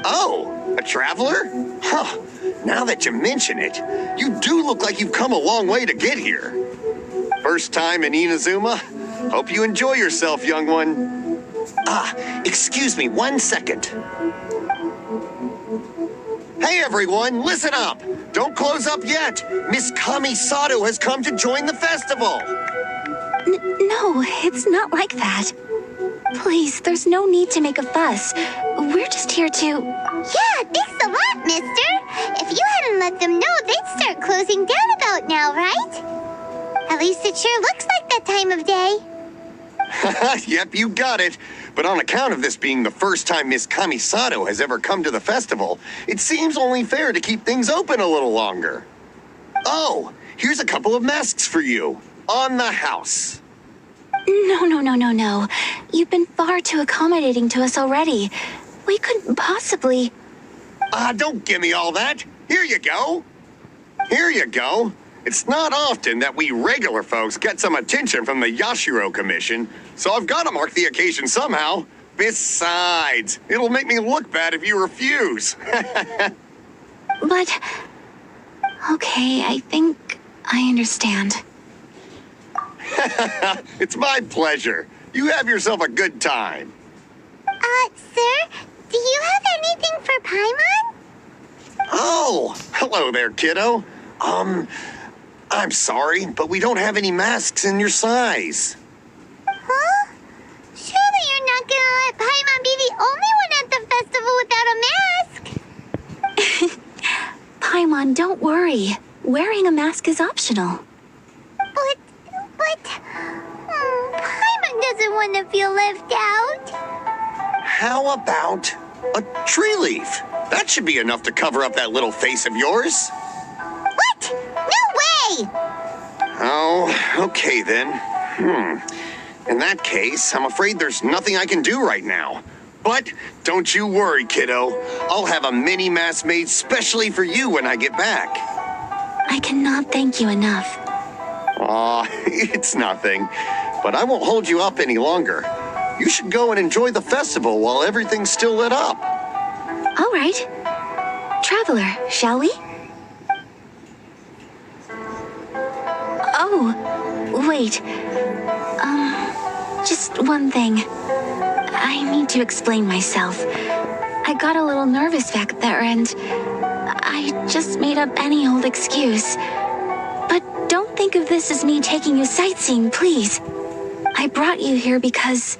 Oh, a traveler? Huh. Now that you mention it, you do look like you've come a long way to get here. First time in Inazuma? Hope you enjoy yourself, young one. Excuse me 1 second. Hey everyone, listen up! Don't close up yet! Miss Kamisato has come to join the festival! No, it's not like that. Please, there's no need to make a fuss. We're just here to... Yeah, thanks a lot, mister. If you hadn't let them know, they'd start closing down about now, right? At least it sure looks like that time of day. Yep, you got it. But on account of this being the first time Miss Kamisato has ever come to the festival, it seems only fair to keep things open a little longer. Oh, here's a couple of masks for you. On the house. No. You've been far too accommodating to us already. We couldn't possibly... Don't give me all that. Here you go. Here you go. It's not often that we regular folks get some attention from the Yashiro Commission, so I've got to mark the occasion somehow. Besides, it'll make me look bad if you refuse. But... Okay, I think I understand. It's my pleasure. You have yourself a good time. Sir, do you have anything for Paimon? Oh, hello there, kiddo. I'm sorry, but we don't have any masks in your size. Huh? Surely you're not gonna let Paimon be the only one at the festival without a mask? Paimon, don't worry. Wearing a mask is optional. But, Paimon doesn't want to feel left out. How about a tree leaf? That should be enough to cover up that little face of yours. What? No way! Oh, okay then. In that case, I'm afraid there's nothing I can do right now. But don't you worry, kiddo. I'll have a mini mask made specially for you when I get back. I cannot thank you enough. Aw, it's nothing. But I won't hold you up any longer. You should go and enjoy the festival while everything's still lit up. All right. Traveler, shall we? Oh, wait. Just one thing. I need to explain myself. I got a little nervous back there and I just made up any old excuse. But don't think of this as me taking you sightseeing, please. I brought you here because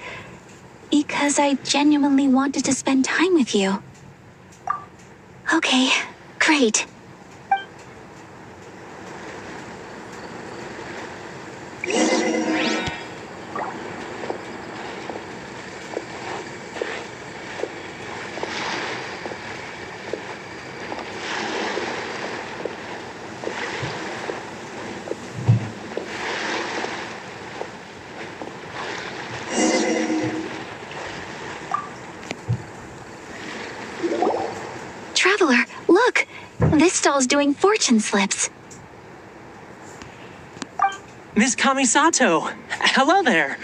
I genuinely wanted to spend time with you. Okay, great. Traveler, look! This stall's doing fortune slips. Miss Kamisato, hello there.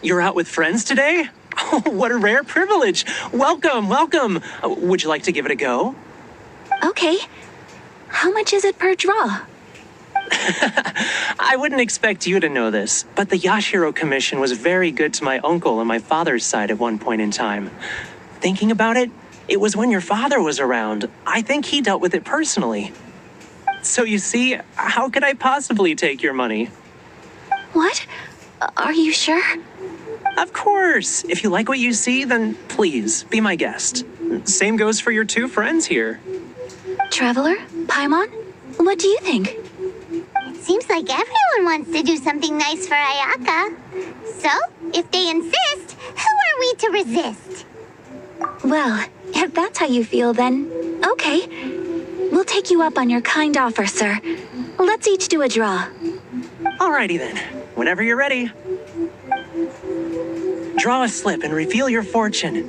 You're out with friends today? Oh, what a rare privilege. Welcome, welcome. Would you like to give it a go? Okay. How much is it per draw? I wouldn't expect you to know this, but the Yashiro Commission was very good to my uncle on my father's side at one point in time. Thinking about it, it was when your father was around. I think he dealt with it personally. So you see, how could I possibly take your money? What? Are you sure? Of course. If you like what you see, then please, be my guest. Same goes for your two friends here. Traveler? Paimon? What do you think? It seems like everyone wants to do something nice for Ayaka. So, if they insist, who are we to resist? Well, if that's how you feel, then okay. We'll take you up on your kind offer, sir. Let's each do a draw. Alrighty then. Whenever you're ready. Draw a slip and reveal your fortune.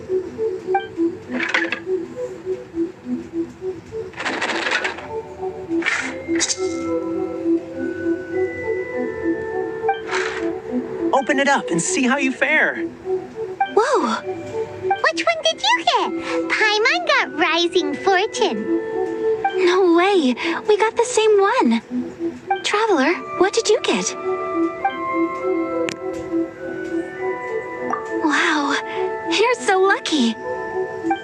Open it up and see how you fare. Whoa! Which one did you get? Paimon got Rising Fortune. No way! We got the same one! Traveler, what did you get? Wow, you're so lucky!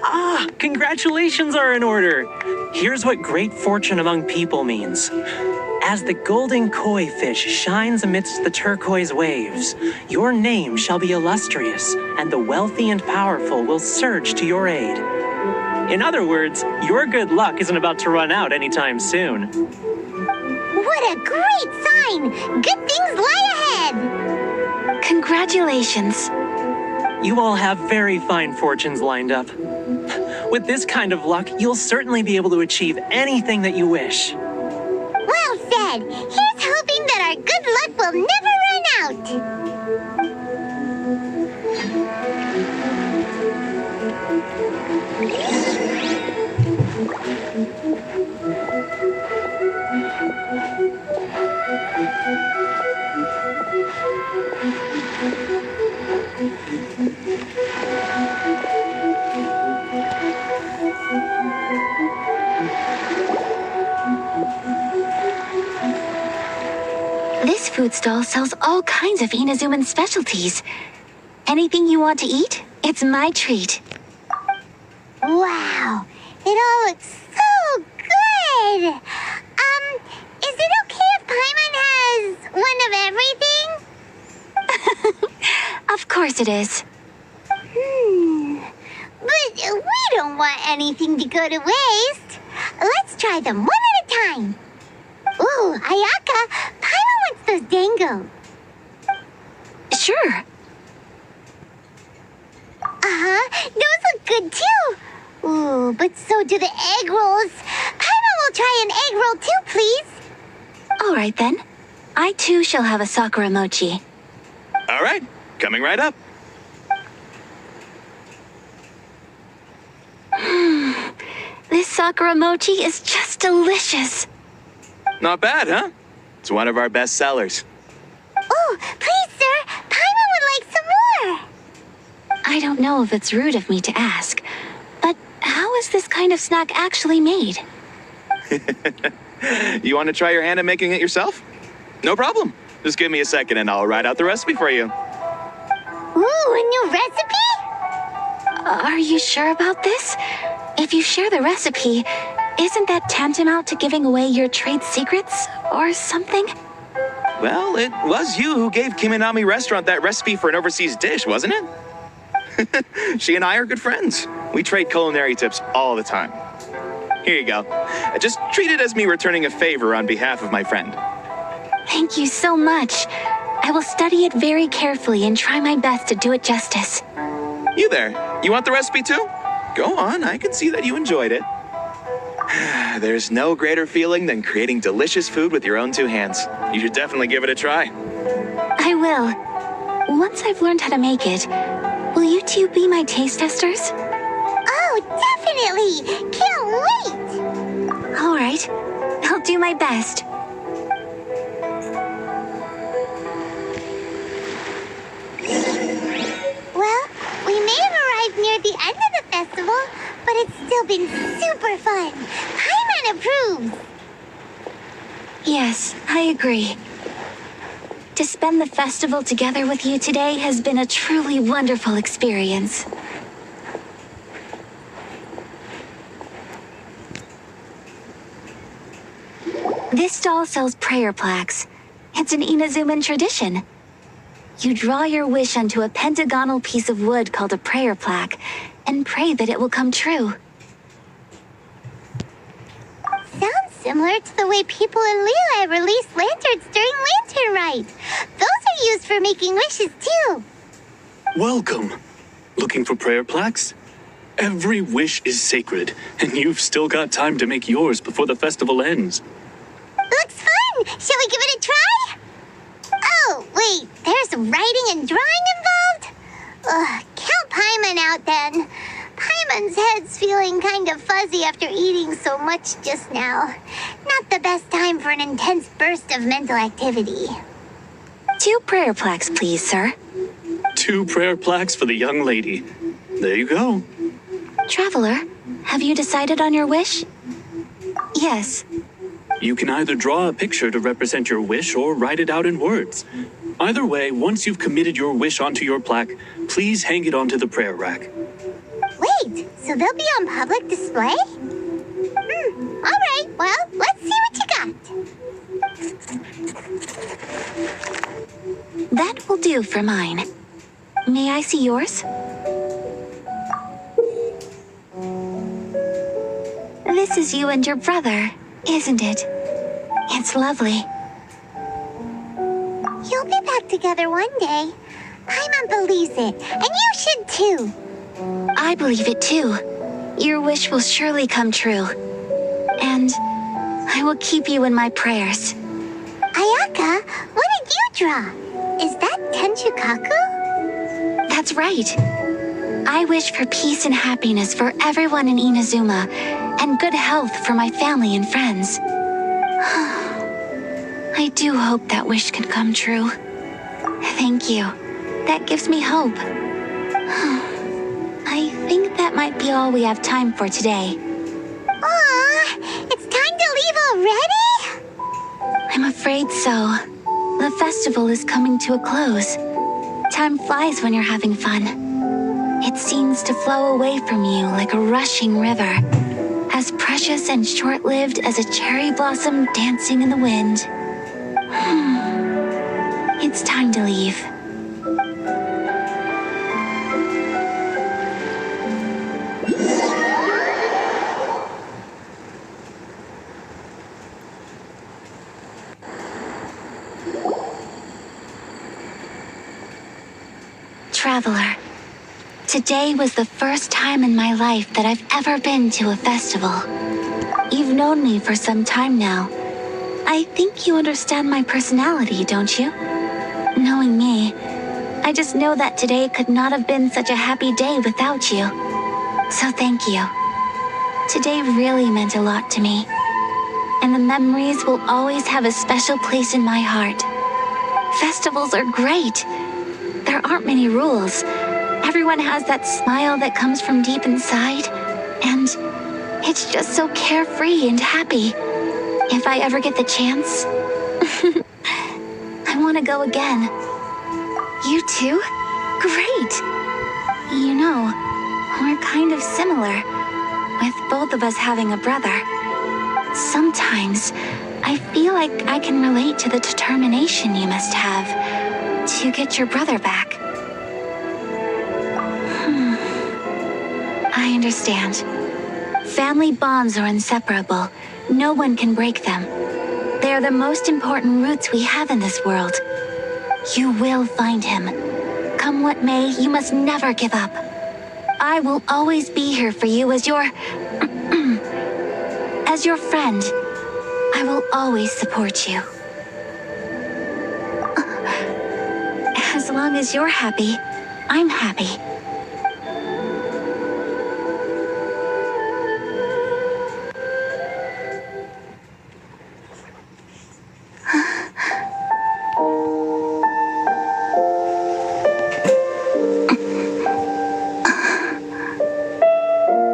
Ah, congratulations are in order. Here's what great fortune among people means. As the golden koi fish shines amidst the turquoise waves, your name shall be illustrious, and the wealthy and powerful will surge to your aid. In other words, your good luck isn't about to run out anytime soon. What a great sign! Good things lie ahead! Congratulations. You all have very fine fortunes lined up. With this kind of luck, you'll certainly be able to achieve anything that you wish. Well said! Here's hoping that our good luck will never run out! This food stall sells all kinds of Inazuman specialties. Anything you want to eat, it's my treat. Wow, it all looks so good. Is it okay if Paimon has one of everything? Of course it is. But we don't want anything to go to waste. Let's try them one at a time. Ooh, Ayaka, Paimon wants those dango. Sure. Those look good too. Ooh, but so do the egg rolls. Paimon will try an egg roll too, please. All right then. I too shall have a sakura mochi. All right, coming right up. This sakura mochi is just delicious. Not bad, huh? It's one of our best sellers. Oh, please, sir. Paimon would like some more. I don't know if it's rude of me to ask, but how is this kind of snack actually made? You want to try your hand at making it yourself? No problem. Just give me a second and I'll write out the recipe for you. Ooh, a new recipe? Are you sure about this? If you share the recipe, isn't that tantamount to giving away your trade secrets or something? Well, it was you who gave Kiminami Restaurant that recipe for an overseas dish, wasn't it? She and I are good friends. We trade culinary tips all the time. Here you go. Just treat it as me returning a favor on behalf of my friend. Thank you so much. I will study it very carefully and try my best to do it justice. You there. You want the recipe too? Go on, I can see that you enjoyed it. There's no greater feeling than creating delicious food with your own two hands. You should definitely give it a try. I will. Once I've learned how to make it, will you two be my taste testers? Oh, definitely. Can't wait. All right. I'll do my best. Well, we may have arrived near the end of the festival, but it's still been super fun. Paimon approves. Yes, I agree. To spend the festival together with you today has been a truly wonderful experience. This stall sells prayer plaques. It's an Inazuman tradition. You draw your wish onto a pentagonal piece of wood called a prayer plaque and pray that it will come true. Sounds similar to the way people in Liyue release lanterns during Lantern Rite. Those are used for making wishes too. Welcome. Looking for prayer plaques? Every wish is sacred, and you've still got time to make yours before the festival ends. Looks fun! Shall we give it a try? Oh, wait, there's writing and drawing involved? Ugh, count Paimon out then. Paimon's head's feeling kind of fuzzy after eating so much just now. Not the best time for an intense burst of mental activity. 2 prayer plaques, please, sir. 2 prayer plaques for the young lady. There you go. Traveler, have you decided on your wish? Yes. You can either draw a picture to represent your wish or write it out in words. Either way, once you've committed your wish onto your plaque, please hang it onto the prayer rack. Wait, so they'll be on public display? All right, well, let's see what you got. That will do for mine. May I see yours? This is you and your brother, isn't it? It's lovely. You'll be back together one day. Paimon believes it, and you should too. I believe it too. Your wish will surely come true. And I will keep you in my prayers. Ayaka, what did you draw? Is that Tenchukaku? That's right. I wish for peace and happiness for everyone in Inazuma, and good health for my family and friends. I do hope that wish can come true. Thank you. That gives me hope. I think that might be all we have time for today. Aw, it's time to leave already? I'm afraid so. The festival is coming to a close. Time flies when you're having fun. It seems to flow away from you like a rushing river, as precious and short-lived as a cherry blossom dancing in the wind. It's time to leave. Traveler, today was the first time in my life that I've ever been to a festival. You've known me for some time now. I think you understand my personality, don't you? Knowing me, I just know that today could not have been such a happy day without you. So thank you. Today really meant a lot to me, and the memories will always have a special place in my heart. Festivals are great. There aren't many rules. Everyone has that smile that comes from deep inside, and it's just so carefree and happy. If I ever get the chance, I want to go again. You too? Great! You know, we're kind of similar, with both of us having a brother. Sometimes, I feel like I can relate to the determination you must have to get your brother back. I understand. Family bonds are inseparable. No one can break them. They are the most important roots we have in this world. You will find him. Come what may, you must never give up. I will always be here for you as your... as your friend. I will always support you. As long as you're happy, I'm happy.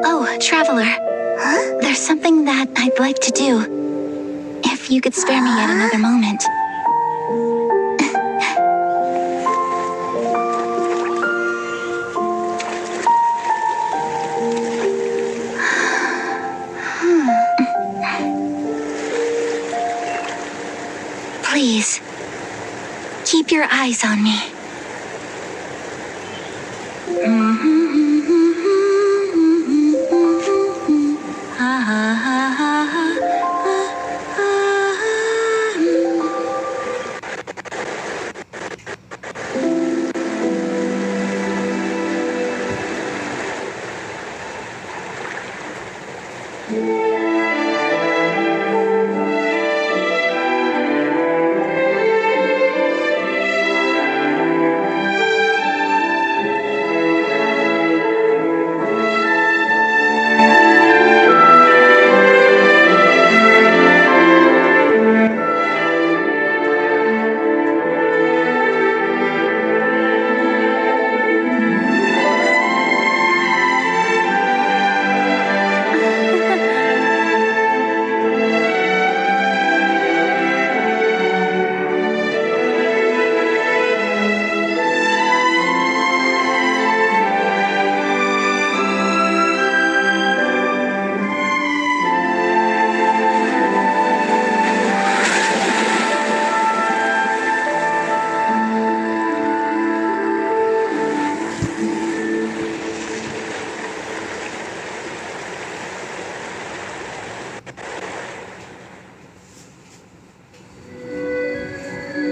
Oh, Traveler. Huh? There's something that I'd like to do. If you could spare me yet another moment. Please, keep your eyes on me.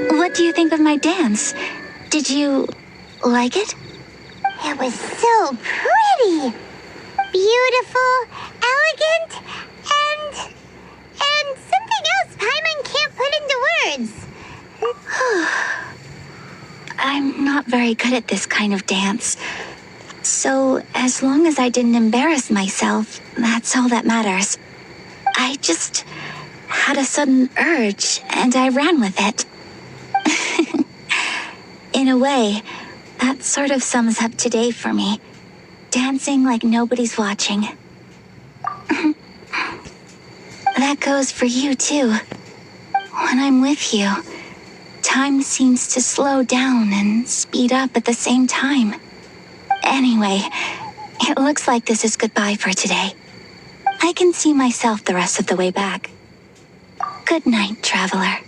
What do you think of my dance? Did you like it? It was so pretty. Beautiful, elegant, and something else Paimon can't put into words. I'm not very good at this kind of dance. So, as long as I didn't embarrass myself, that's all that matters. I just had a sudden urge, and I ran with it. In a way, that sort of sums up today for me. Dancing like nobody's watching. That goes for you, too. When I'm with you, time seems to slow down and speed up at the same time. Anyway, it looks like this is goodbye for today. I can see myself the rest of the way back. Good night, traveler.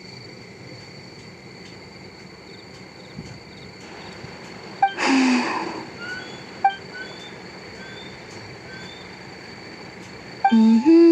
Mm-hmm.